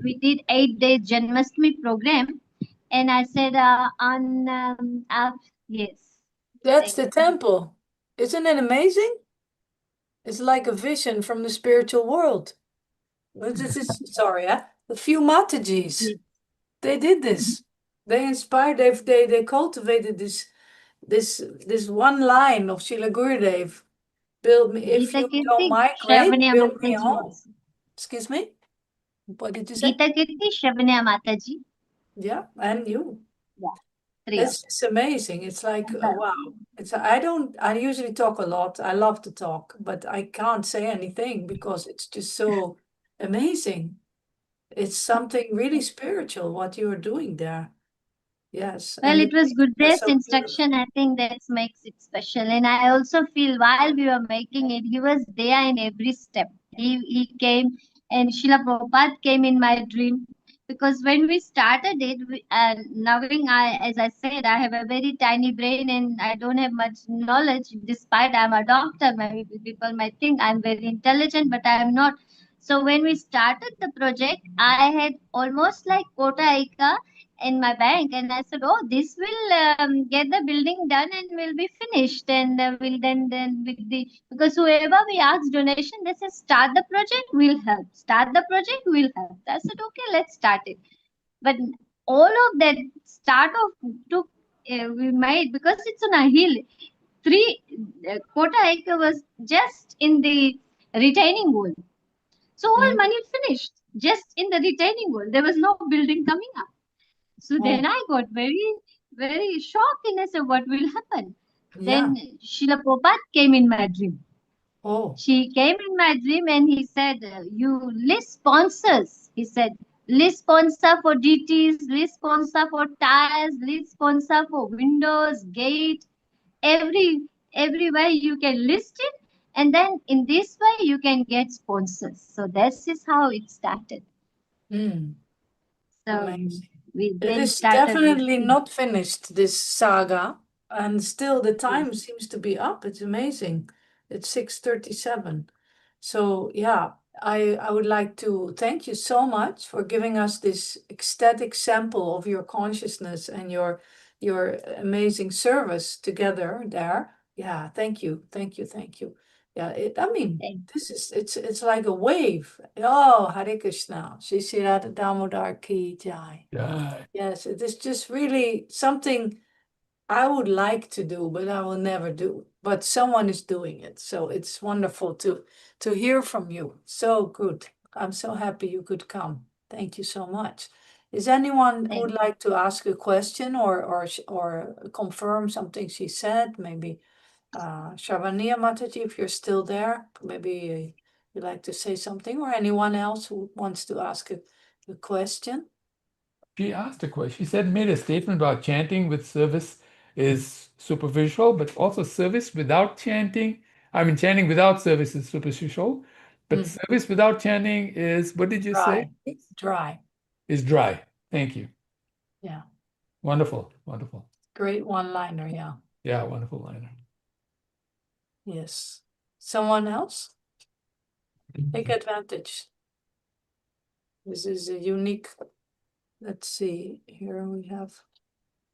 we did 8 days Janmashtami program, and I said yes. That's the temple. Isn't it amazing? It's like a vision from the spiritual world. Sorry, the few Matajis, they did this. They inspired, they cultivated this one line of Srila Gurudev. Build me, if Gita you don't Kirti migrate, Shravanya build me a Mataji home. also. Excuse me? What did you say? Gita Kirti Shravanya Mataji. Yeah, and you. Yeah, three of It's just amazing. It's like, them. wow. I usually talk a lot. I love to talk, but I can't say anything because it's just so amazing. It's something really spiritual what you are doing there. Yes, Well, and the it was deities are Gurudev's so beautiful. instruction. I think that makes it special. And I also feel while we were making it, he was there in every step. He came, and Srila Prabhupada came in my dream. Because when we started it, knowing as I said, I have a very tiny brain and I don't have much knowledge. Despite I'm a doctor, maybe people might think I'm very intelligent, but I am not. So when we started the project, I had almost like quota acre in my bank, and I said, oh, this will get the building done and will be finished, and will then with the, because whoever we ask donation, they say start the project, we'll help, start the project, we'll help. I said, okay, let's start it. But all of that start of took we made, because it's on a hill. 3 quarter acre was just in the retaining wall, so all money finished just in the retaining wall. There was no building coming up. So then I got very, very shocked, and I said, what will happen? Yeah. Then Srila Prabhupada came in my dream. Oh, She came in my dream and he said, you list sponsors. He said, list sponsor for DTs, list sponsor for tires, list sponsor for windows, gate, everywhere you can list it. And then in this way you can get sponsors. So this is how it started. So amazing. we It then is started definitely with not finished, this saga, and still the time seems to be up. It's amazing. It's 6:37. So yeah, I would like to thank you so much for giving us this ecstatic sample of your consciousness and your amazing service together there. Yeah, thank you, thank you, thank you. Yeah, I mean, Thank this is it's like a wave. Oh, Hare Krishna, Shri Shri Radha Damodar Ki Jai. Yeah. Yes, it is just really something I would like to do, but I will never do. But someone is doing it, so it's wonderful to hear from you. So good. I'm so happy you could come. Thank you so much. Is anyone who would thank like to ask a question or confirm something she said? Maybe Shavania Mataji, if you're still there, maybe you'd like to say something, or anyone else who wants to ask a question. She asked a question. She said, made a statement about chanting with service is superficial, but also service without chanting. I mean, chanting without service is superficial, but Mm, service without chanting is, what did you say? dry. Is dry. Thank you. Yeah, Wonderful. Wonderful. great one-liner. Yeah. Yeah, wonderful liner. Yes. Someone else? Take advantage. This is a unique, let's see, here we have.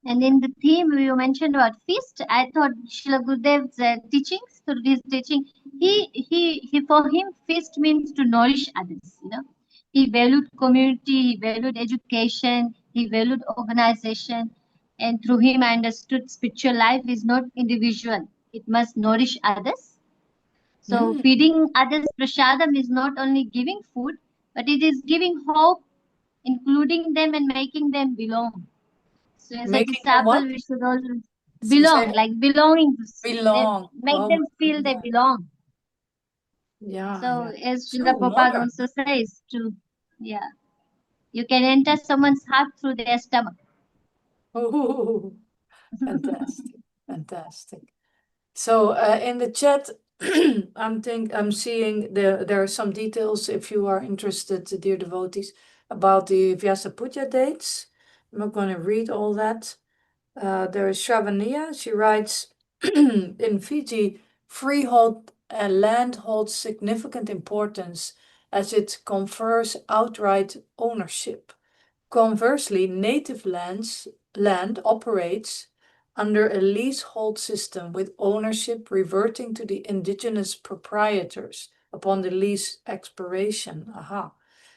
And in the theme you mentioned about feast, I thought Srila Gurudev's teachings, through his teaching, he for him feast means to nourish others. You know, he valued community, he valued education, he valued organization, and through him I understood spiritual life is not individual; it must nourish others. So Mm, feeding others prasadam is not only giving food, but it is giving hope, including them and making them belong. So as a making them disciple, what? we should also Say belong, like belonging to they belong. make Oh them my feel they goodness. belong. Yeah, So yeah. as So Srila Prabhupada modern. also says to, yeah, you can enter someone's heart through their stomach. Oh, fantastic. Fantastic. So in the chat, I'm seeing there are some details if you are interested, dear devotees, about the Vyasa Puja dates. I'm not going to read all that. There is Shravania. She writes, in Fiji, freehold land holds significant importance as it confers outright ownership. Conversely, native land operates under a leasehold system with ownership reverting to the indigenous proprietors upon the lease expiration. Aha.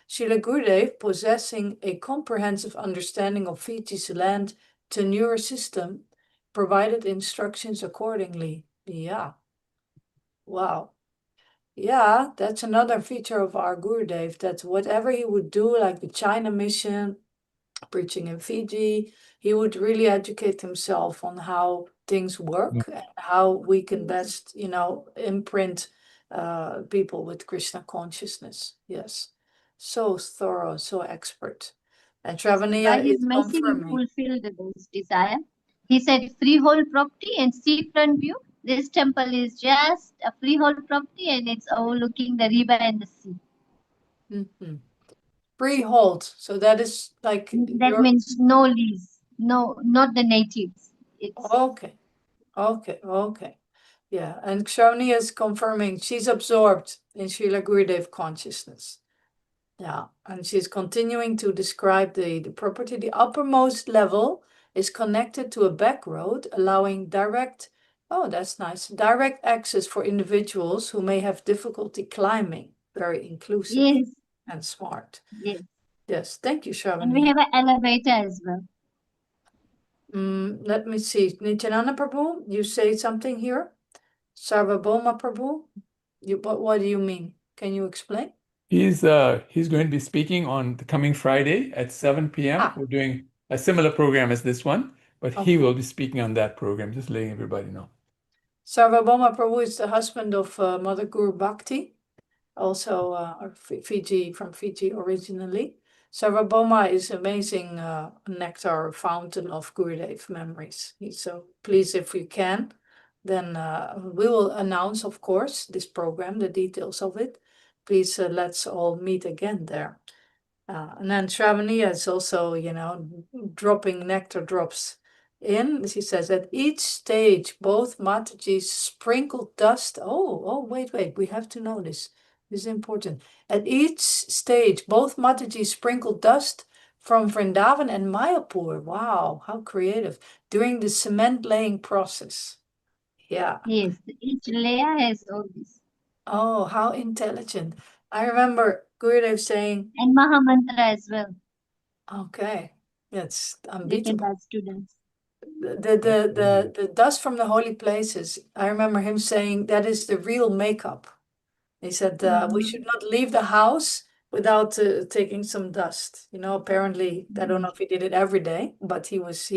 Srila Gurudev, possessing a comprehensive understanding of Fiji's land tenure system, provided instructions accordingly. Yeah. Wow. Yeah, that's another feature of our Gurudev, that whatever he would do, like the China mission, preaching in Fiji, he would really educate himself on how things work and how we can best, imprint people with Krishna consciousness. Yes. So thorough, so expert. And So by Travaniya his is mercy, he confirming. fulfilled those desire. He said freehold property and seafront view. This temple is just a freehold property and it's overlooking the river and the sea. Mhm. Freehold. So that is like That means no lease, no, not the natives. It's okay. Okay. Yeah, and Kshoni is confirming she's absorbed in Srila Gurudev consciousness. Yeah, and she's continuing to describe the property. The uppermost level is connected to a back road, allowing that's nice, direct access for individuals who may have difficulty climbing. Very inclusive yes, and smart. yes. Yes, thank you, And we Shravani. have an elevator as well. Let me see. Nityananda Prabhu, you say something here? Sarvabhauma Prabhu? What do you mean? Can you explain? He's going to be speaking on the coming Friday at 7 p.m. Ah, We're doing a similar program as this one, but he okay. will be speaking on that program, just letting everybody know. Sarvabhauma Prabhu is the husband of Mother Guru Bhakti, also Fiji, from Fiji originally. Sarvabhauma is amazing nectar fountain of Gurudev memories. So please, if you can, then we will announce, of course, this program, the details of it. Please let's all meet again there. And then Shravani is also, dropping nectar drops in. She says at each stage, both Mataji's sprinkled dust. Oh, wait, we have to know this. This is important. At each stage, both Mataji sprinkled dust from Vrindavan and Mayapur. Wow, how creative. During the cement laying process. Yeah. Yes, each layer has all this. Oh, how intelligent. I remember Gurudev saying, And Mahamantra as well. okay, that's They can unbeatable. touch students. The dust from the holy places. I remember him saying that is the real makeup. He said we should not leave the house without taking some dust. You know, apparently, I don't know if he did it every day, but he was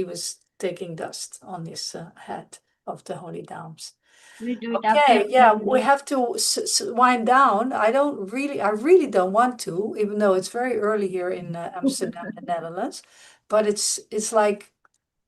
taking dust on his head of the holy dams. We do it after Okay, yeah, we prayer. have to wind down. I really don't want to, even though it's very early here in Amsterdam, the Netherlands. But it's like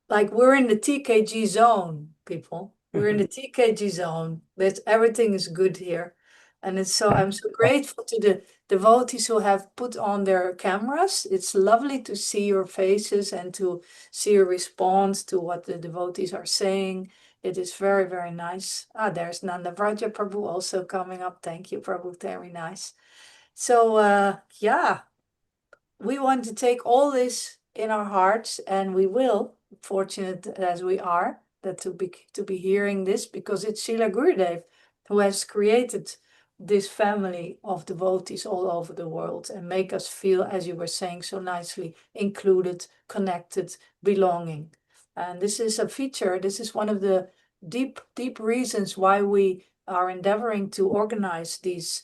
we're in the TKG zone, people. We're in the TKG zone. That everything is good here. And I'm so grateful to the devotees who have put on their cameras. It's lovely to see your faces and to see your response to what the devotees are saying. It is very, very nice. Ah, there's Nanda Vraja Prabhu also coming up. Thank you, Prabhu. Very nice. So yeah, we want to take all this in our hearts, and we will, fortunate as we are, that to be hearing this, because it's Srila Gurudev who has created this family of devotees all over the world and make us feel, as you were saying so nicely, included, connected, belonging. And this is a feature, this is one of the deep, deep reasons why we are endeavoring to organize these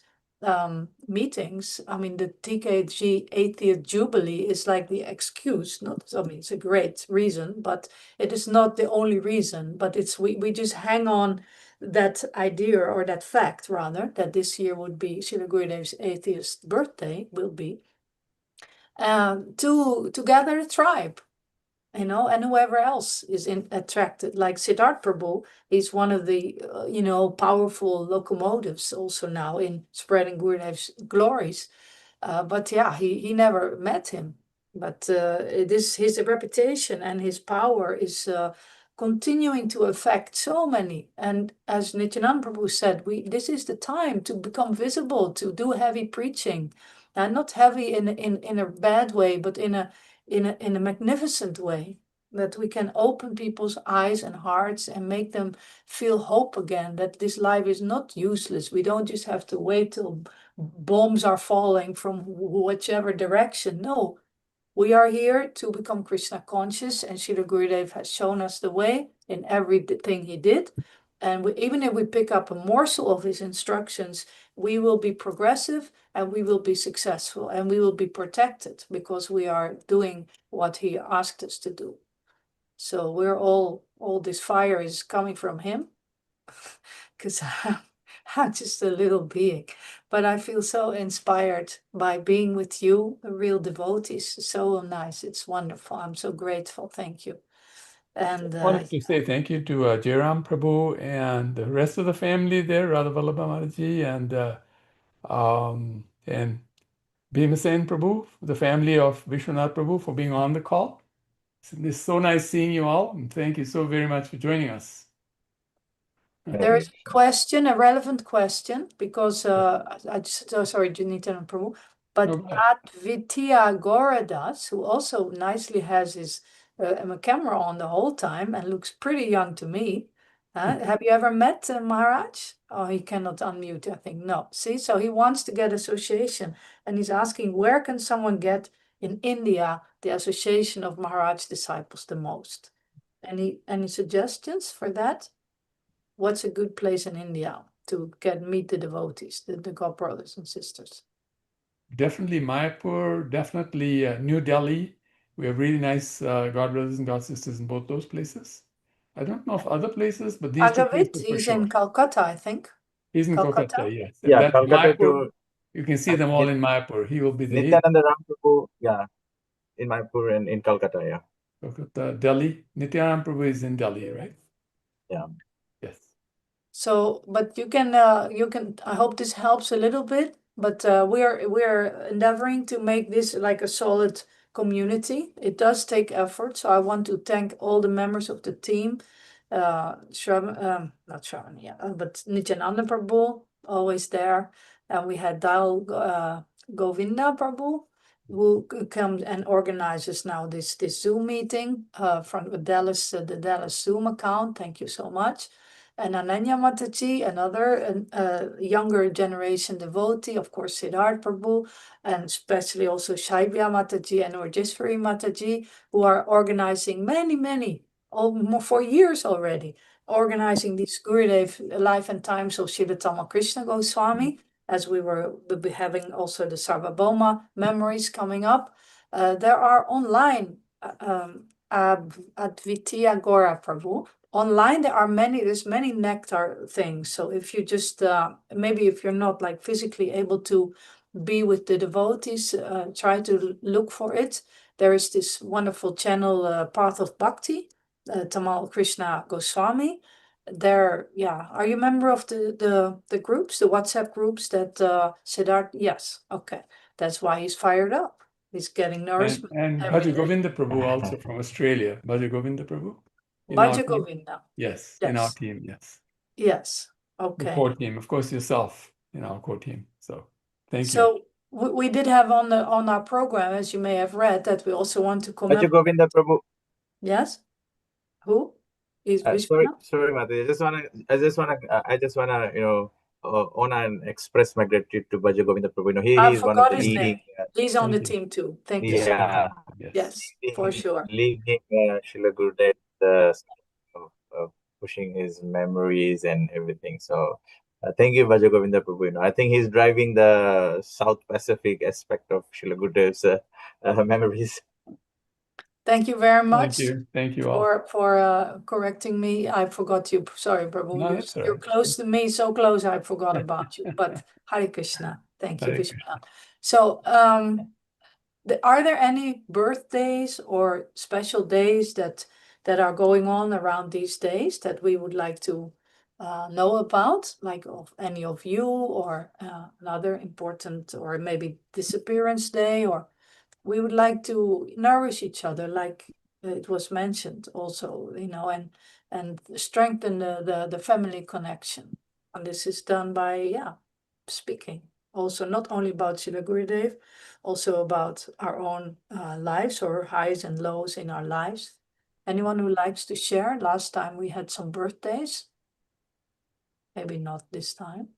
meetings. I mean, the TKG 80th Jubilee is like the excuse, not, I mean, it's a great reason, but it is not the only reason, but we just hang on that idea, or that fact rather, that this year would be Srila Gurudev's 80th birthday, will be, to gather a tribe, you know, and whoever else is attracted, like Siddharth Prabhu is one of the, powerful locomotives also now in spreading Gurudev's glories. But yeah, he never met him. But his reputation and his power is continuing to affect so many. And as Nityananda Prabhu said, this is the time to become visible, to do heavy preaching, and not heavy in a bad way, but in a magnificent way, that we can open people's eyes and hearts and make them feel hope again, that this life is not useless. We don't just have to wait till bombs are falling from whichever direction. No, we are here to become Krishna conscious, and Srila Gurudev has shown us the way in everything he did. And even if we pick up a morsel of his instructions, we will be progressive and we will be successful and we will be protected because we are doing what he asked us to do. So all this fire is coming from him, because I'm just a little being. But I feel so inspired by being with you, real devotees. So nice. It's wonderful. I'm so grateful. Thank you. And I wanted to say thank you to Jairam Prabhu and the rest of the family there, Radha Vallabha Mataji and Bhimasen Prabhu, the family of Vishwanath Prabhu, for being on the call. It's so nice seeing you all, and thank you so very much for joining us. there is a question, a relevant question, because sorry, Janita Prabhu, but No, go ahead. Advitya Goradas, who also nicely has his camera on the whole time and looks pretty young to me. Have you ever met Maharaj? Oh, he cannot unmute, I think. No. See, so he wants to get association, and he's asking, where can someone get in India the association of Maharaj disciples the most? Any suggestions for that? What's a good place in India to meet the devotees, the God brothers and sisters? Definitely Mayapur, definitely New Delhi. We have really nice God brothers and God sisters in both those places. I don't know of other places, but these two Agavit, places for he's sure. in Calcutta, I think. He's in Calcutta? Kolkata, yes. And Yeah, that's Calcutta Mayapur. to You can see them all in Mayapur. He will be there. Nityananda Ram Prabhu, yeah, in Mayapur and in Calcutta, yeah. Kolkata, Delhi. Nityananda Prabhu is in Delhi, right? Yeah. Yes. So, but you can, I hope this helps a little bit, but we're endeavoring to make this like a solid community. It does take effort, so I want to thank all the members of the team not Shravan, yeah, but Nityananda Prabhu, always there. And we had Dal Govinda Prabhu, who comes and organizes now this Zoom meeting from the Dallas Zoom account. Thank you so much. And Ananya Mataji, another younger generation devotee, of course, Siddharth Prabhu, and especially also Shaibya Mataji and Urjeshwari Mataji, who are organizing many, for years already, organizing these Gurudev Life and Times of Srila Krishna Goswami, as we'll be having also the Sarvabhauma memories coming up. There are online Advitiya Gora Prabhu. Online, there's many nectar things. So if you just, maybe if you're not like physically able to be with the devotees, try to look for it. There is this wonderful channel, Path of Bhakti, Tamal Krishna Goswami. There, yeah. Are you a member of the groups, the WhatsApp groups that Siddharth? Yes, okay. That's why he's fired up. He's getting nourishment And every Bhaja day. Govinda Prabhu also from Australia. Bhaja Govinda Prabhu in our Bhaja team. Govinda. Yes, in our Yes. team, yes. Yes. The Okay. core team, of course, yourself in our core team. So thank you. So we did have on our program, as you may have read, that we also want to Bhaja commemorate. Govinda Prabhu. Yes. Who? Is Sorry, Mata. I just wanna express my gratitude to Bhaja Govinda Prabhu. You know, I he's one of forgot the his leading. name. He's on the Thank you. team too. Thank you so much. Yeah, Yes. Yes, for sure. leading Srila Gurudev, pushing his memories and everything. So thank you, Bhaja Govinda Prabhu. You know, I think he's driving the South Pacific aspect of Srila Gurudev's memories. Thank you very much Thank you all. for correcting me. I forgot you. Sorry, Prabhu. No, that's all You're right. close to me, so close I forgot about you. But Hare Krishna. Thank you, Hare Vishwanath. So are there any birthdays or special days that are going on around these days that we would like to know about, like of any of you, or another important, or maybe disappearance day, or we would like to nourish each other, like it was mentioned also, and strengthen the family connection. And this is done by speaking also not only about Srila Gurudev, also about our own lives or highs and lows in our lives. Anyone who likes to share? Last time we had some birthdays. Maybe not this time.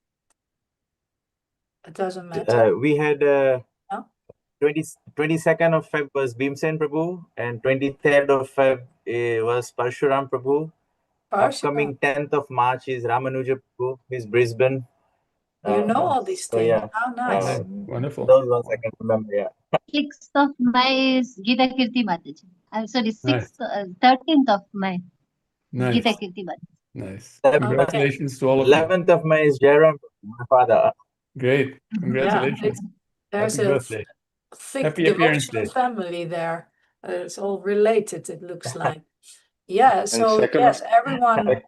It doesn't matter. We had Yeah. 22nd of Feb was Bhimsen Prabhu, and 23rd of Feb was Parshuram Prabhu. Upcoming 10th of March is Ramanuja Prabhu, is Brisbane. You know all these So things. yeah, How nice. Wonderful. those ones I can remember. Yeah. 6th of May is Gita Kirti Mataji. I'm sorry, Nice. 13th of May. Nice. Gita Kirti Mataji. Nice. Okay. Congratulations to all of you. 11th of May is Jairam, my father. Great. Congratulations. There's Happy a birthday. thick Happy appearance devotional day. family there. It's all related, it looks like. Yeah, so second yes, everyone,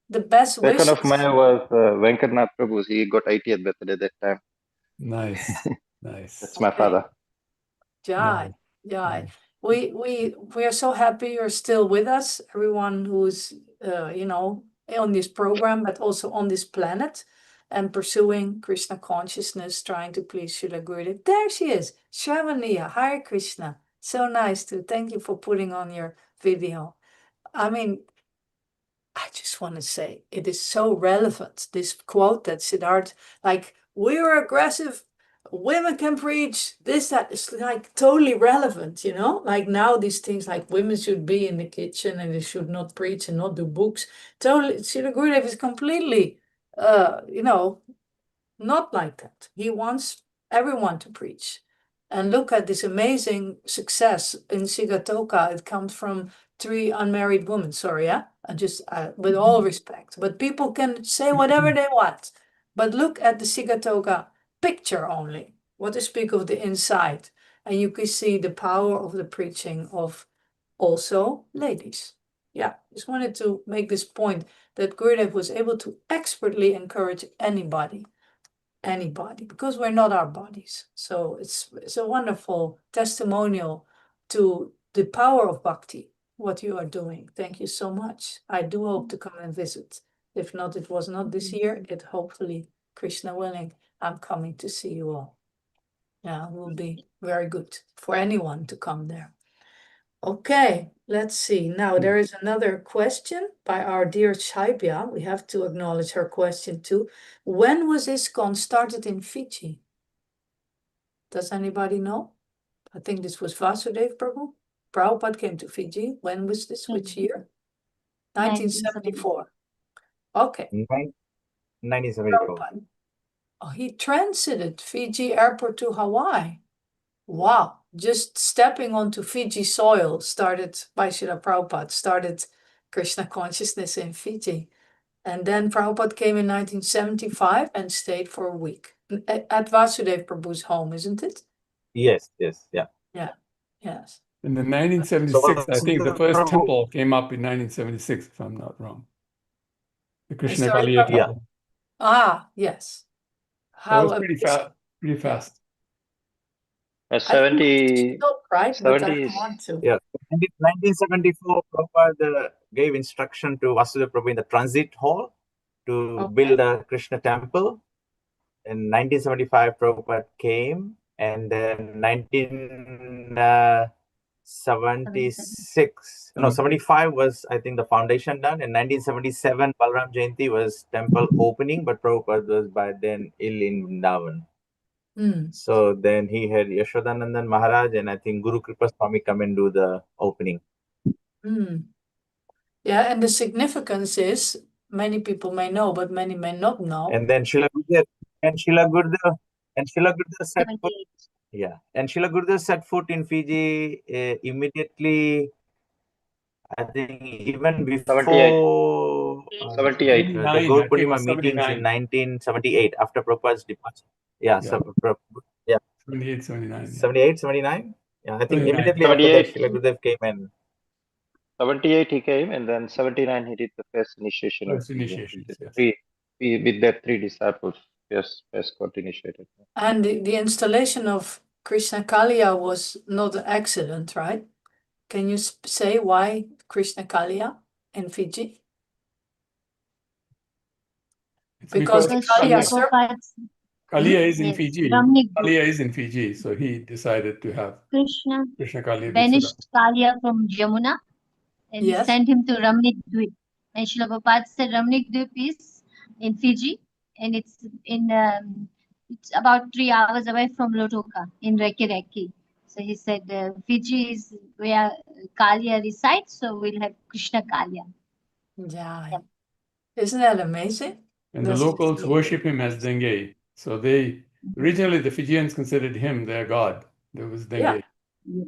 the best wishes. 2nd of May was Venkatnath Prabhu's. He got 80th birthday that time. Nice. Nice. That's my father. Jai, Jai. We are so happy you're still with us, everyone who's on this program, but also on this planet and pursuing Krishna consciousness, trying to please Srila Gurudev. There she is, Shravaniya, Hare Krishna. So nice to thank you for putting on your video. I mean, I just want to say it is so relevant, this quote that Siddharth, like, we are aggressive, women can preach, this, that is like totally relevant, like now these things like women should be in the kitchen and they should not preach and not do books. Totally, Srila Gurudev is completely, not like that. He wants everyone to preach. And look at this amazing success in Sigatoka. It comes from 3 unmarried women. Sorry, yeah? Just with all respect. But people can say whatever they want. But look at the Sigatoka picture only. What to speak of the inside. And you can see the power of the preaching of also ladies. Yeah, just wanted to make this point that Gurudev was able to expertly encourage anybody, because we're not our bodies. So it's a wonderful testimonial to the power of bhakti, what you are doing. Thank you so much. I do hope to come and visit. If not, it was not this year. It hopefully, Krishna willing, I'm coming to see you all. Yeah, it will be very good for anyone to come there. Okay, let's see. Now there is another question by our dear Shaibya. We have to acknowledge her question too. When was ISKCON started in Fiji? Does anybody know? I think this was Vasudev Prabhu. Prabhupada came to Fiji. When was this? Which year? 1974. Okay. 1974. Prabhupada. Oh, he transited Fiji airport to Hawaii. Wow. Just stepping onto Fiji soil started by Srila Prabhupada, started Krishna consciousness in Fiji. And then Prabhupada came in 1975 and stayed for a week at Vasudev Prabhu's home, isn't it? Yes, yes, yeah. Yeah, yes. In the 1976, I think the first temple came up in 1976, if I'm not wrong. The Krishna sorry, Kaliya Prabhu? Yeah. temple. Ah, yes. That was How pretty amazing. fast, pretty fast. I don't want to stop, right? But I 70s. don't want to. Yeah. In 1974, Prabhupada gave instruction to Vasudeva Prabhu in the transit hall to Okay. build a Krishna temple. In 1975, Prabhupada came, and then 1976, no, 75 was, I think, the foundation done. In 1977, Balram Jayanti was temple opening, but Prabhupada was by then ill in Vrindavan. Hmm. So then he had Yashodanandan Maharaj and I think Guru Kripa Swami come and do the opening. Hmm. Yeah, and the significance is many people may know, but many may not know. And then Srila Gurudev set foot, 78. yeah, and Srila Gurudev set foot in Fiji immediately. I think even before 78. the 79, Gaur I think it Purnima was meetings in 79. 1978 after Prabhupada's departure. Yeah, Yeah. so, yeah, 78, 79. Yeah. 78, 79. Yeah, I think 79. immediately after that, 78. Srila Gurudev came and 78 he came, and then 79 he did the first initiation of First Fiji. initiations, yes. With their three disciples, first got initiated. And the installation of Krishna Kaliya was not an accident, right? Can you say why Krishna Kaliya in Fiji? It's Because because the Because Kaliya Kaliya, circle. Prabhupada's Kaliya is in yes, Fiji. Ramnik Kaliya is in Fiji, so he decided to have Krishna Krishna Kaliya be set up. banished Kaliya from Jamuna and he Yes. sent him to Ramnik Dweep. And Srila Prabhupada said Ramnik Dweep is in Fiji and it's about 3 hours away from Lotoka in Reykjavik. So he said Fiji is where Kaliya resides, so we'll have Krishna Kaliya. Yeah. Yep. Isn't that amazing? And the That's locals so worship good. him as Denge. So they originally the Fijians considered him their god. There was Denge. Yeah.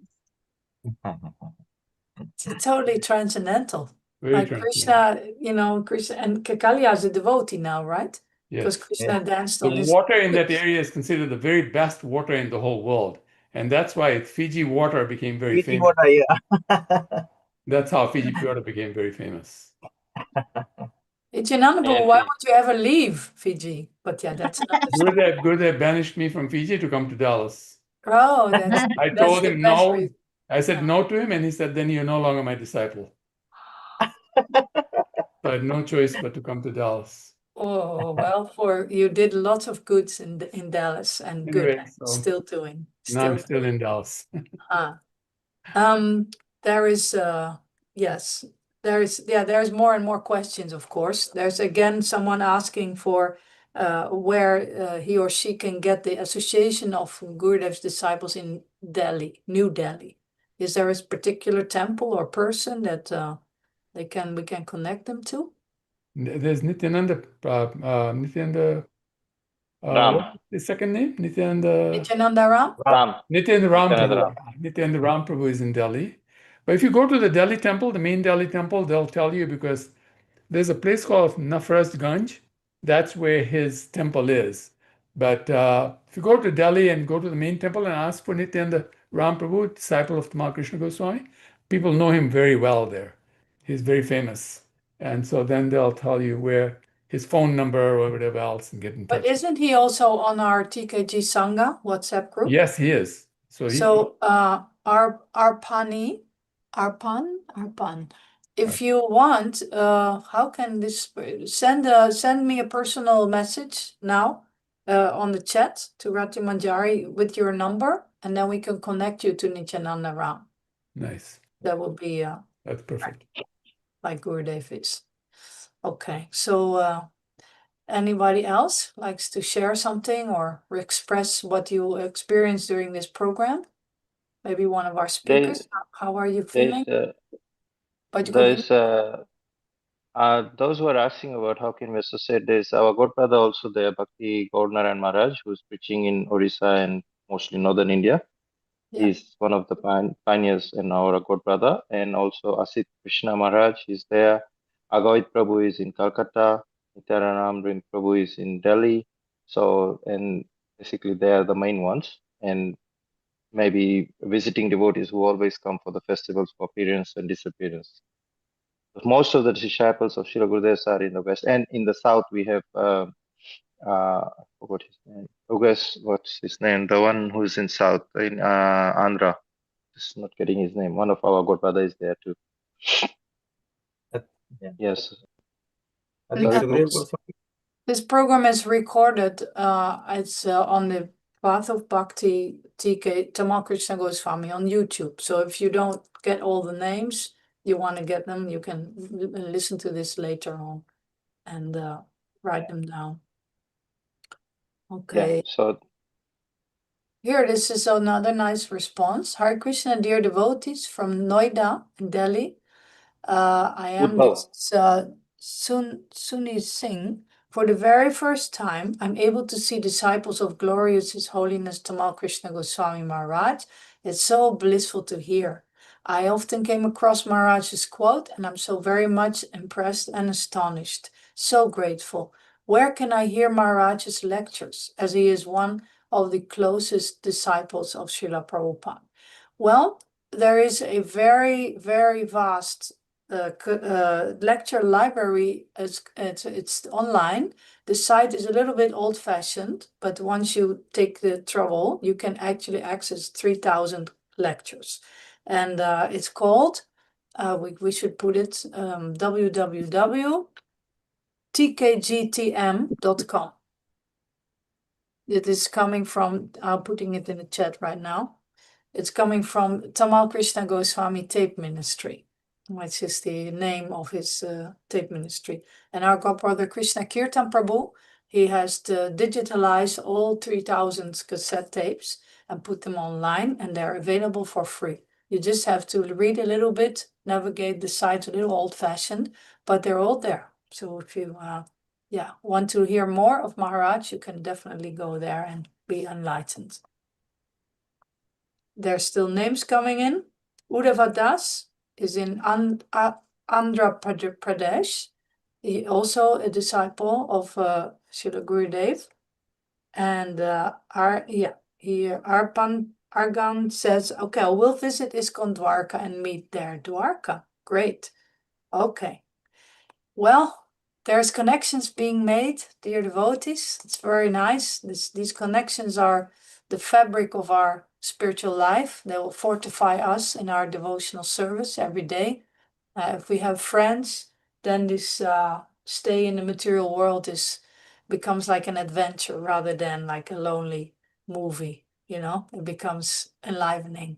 It's totally transcendental. Very Like transcendental. Krishna, you know, Krishna and Kaliya is a devotee now, right? Because Yes. Krishna danced The on his water in that lips. area is considered the very best water in the whole world. And that's why Fiji water became very Fiji famous. water, yeah. That's how Fiji water became very famous. Ichinanabu, why would you ever leave Fiji? But yeah, that's another story. Gurudev banished me from Fiji to come to Dallas. Oh, that's I that's told the him best no. reason. I said no to him, and he said, then you're no longer my disciple. So I had no choice but to come to Dallas. Oh, well, for you did lots of goods in Dallas and good, Anyway, and so still doing. now I'm still in Dallas. Ah. There is yes, there's more and more questions, of course. There's again someone asking for where he or she can get the association of Gurudev's disciples in Delhi, New Delhi. Is there a particular temple or person that we can connect them to? There's Nityananda, Nityananda, Ram. what's his second name? Nityananda. Nityananda Ram? Ram. Nityananda Ram Nityananda Prabhu. Nityananda Ram Prabhu is in Delhi. But if you go to the Delhi temple, the main Delhi temple, they'll tell you because there's a place called Nafrazganj. That's where his temple is. But if you go to Delhi and go to the main temple and ask for Nityananda Ram Prabhu, disciple of Tamal Krishna Goswami, people know him very well there. He's very famous. And so then they'll tell you where his phone number or whatever else and get in But touch. isn't he also on our TKG Sangha WhatsApp group? Yes, he is. So our Pani Arpan. If you want, how can this send me a personal message now on the chat to Rati Manjari with your number, and then we can connect you to Nityananda Ram. Nice. That would be That's perfect. like Gurudev is. Okay, so anybody else likes to share something or express what you experienced during this program? Maybe one of our speakers. How are you feeling? Those who are asking about how can we associate this, our godbrother also there, Bhakti Gaurnaran Maharaj, who's preaching in Orissa and mostly northern India. Yeah. He's one of the pioneers in our godbrother, and also Asit Krishna Maharaj is there. Agawit Prabhu is in Calcutta. Nityaranam Prabhu is in Delhi. So, and basically they are the main ones. And maybe visiting devotees who always come for the festivals for appearance and disappearance. Most of the disciples of Srila Gurudev are in the west, and in the south we have I forgot his name. What's his name? The one who's in south in Andhra. Just not getting his name. One of our godbrother is there too. Yeah. Yes. I think Sorry, Sukhdev folks. Goswami. This program is recorded. It's on the Path of Bhakti TK Tamal Krishna Goswami on YouTube. So if you don't get all the names, you want to get them, you can listen to this later on and write them down. Okay. Yeah. So Here, this is another nice response. Hare Krishna, dear devotees from Noida in Delhi. I am Udbhav. Suni Singh. For the very first time, I'm able to see disciples of glorious His Holiness Tamal Krishna Goswami Maharaj. It's so blissful to hear. I often came across Maharaj's quote, and I'm so very much impressed and astonished. So grateful. Where can I hear Maharaj's lectures, as he is one of the closest disciples of Srila Prabhupada? Well, there is a very, very vast lecture library. It's online. The site is a little bit old-fashioned, but once you take the trouble, you can actually access 3,000 lectures. And it's called, we should put it, www.tkgtm.com. It is coming from, I'm putting it in the chat right now. It's coming from Tamal Krishna Goswami Tape Ministry, which is the name of his tape ministry. And our godbrother Krishna Kirtan Prabhu, he has digitalized all 3,000 cassette tapes and put them online, and they're available for free. You just have to read a little bit, navigate the site, a little old-fashioned, but they're all there. So if you want to hear more of Maharaj, you can definitely go there and be enlightened. There's still names coming in. Uddhava Das is in Andhra Pradesh. He also a disciple of Srila Gurudev. And Argan says, okay, we'll visit ISKCON Dwarka and meet there. Dwarka, great. Okay. Well, there's connections being made, dear devotees. It's very nice. These connections are the fabric of our spiritual life. They will fortify us in our devotional service every day. If we have friends, then this stay in the material world becomes like an adventure rather than like a lonely movie. It becomes enlivening.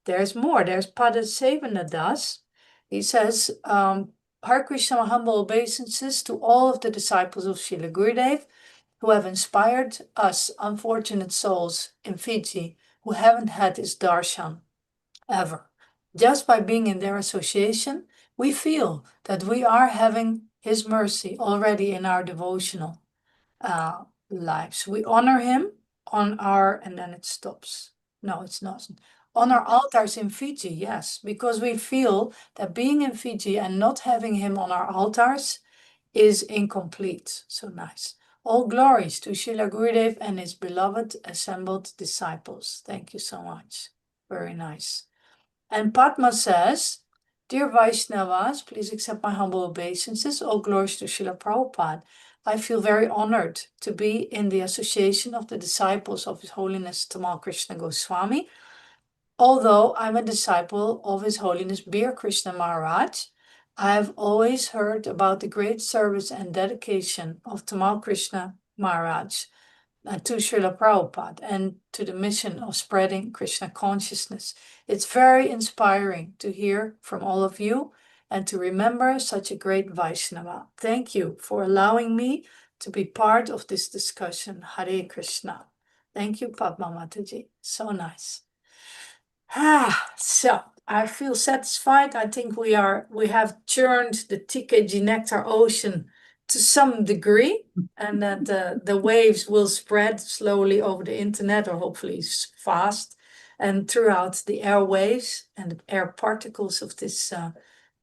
There's more. There's Padasevana Das. He says, Hare Krishna, humble obeisances to all of the disciples of Srila Gurudev who have inspired us unfortunate souls in Fiji who haven't had this darshan ever. Just by being in their association, we feel that we are having His mercy already in our devotional lives. We honor Him on our, and then it stops. No, it's not. On our altars in Fiji, yes, because we feel that being in Fiji and not having Him on our altars is incomplete. So nice. All glories to Srila Gurudev and his beloved assembled disciples. Thank you so much. Very nice. And Padma says, Dear Vaishnavas, please accept my humble obeisances. All glories to Srila Prabhupada. I feel very honored to be in the association of the disciples of His Holiness Tamal Krishna Goswami. Although I'm a disciple of His Holiness Bir Krishna Maharaj, I have always heard about the great service and dedication of Tamal Krishna Maharaj to Srila Prabhupada and to the mission of spreading Krishna consciousness. It's very inspiring to hear from all of you and to remember such a great Vaishnava. Thank you for allowing me to be part of this discussion. Hare Krishna. Thank you, Padma Mataji. So nice. So I feel satisfied. I think we have churned the TKG Nectar Ocean to some degree, and that the waves will spread slowly over the internet, or hopefully fast, and throughout the airwaves and the air particles of this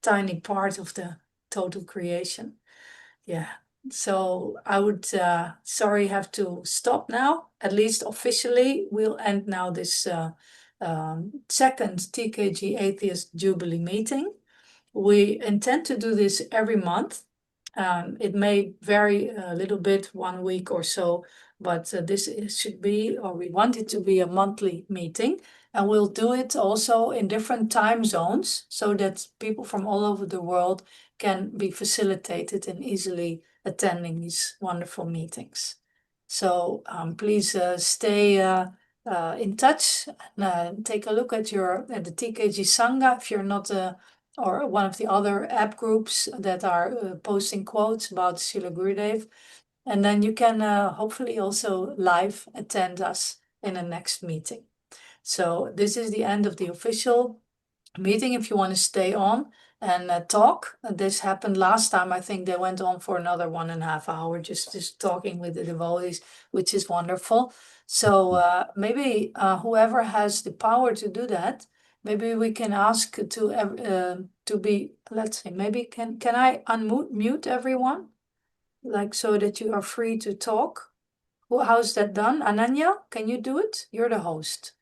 tiny part of the total creation. Yeah. So I would, sorry, have to stop now. At least officially, we'll end now this second TKG Atheist Jubilee meeting. We intend to do this every month. It may vary a little bit, 1 week or so, but this should be, or we want it to be, a monthly meeting. And we'll do it also in different time zones so that people from all over the world can be facilitated in easily attending these wonderful meetings. So please stay in touch and take a look at the TKG Sangha if you're not or one of the other app groups that are posting quotes about Srila Gurudev. And then you can hopefully also live attend us in the next meeting. So this is the end of the official meeting. If you want to stay on and talk, this happened last time. I think they went on for another 1.5 hours, just talking with the devotees, which is wonderful. So maybe whoever has the power to do that, maybe we can ask to be, let's say, maybe can I unmute everyone, like, so that you are free to talk? How's that done? Ananya, can you do it? You're the host.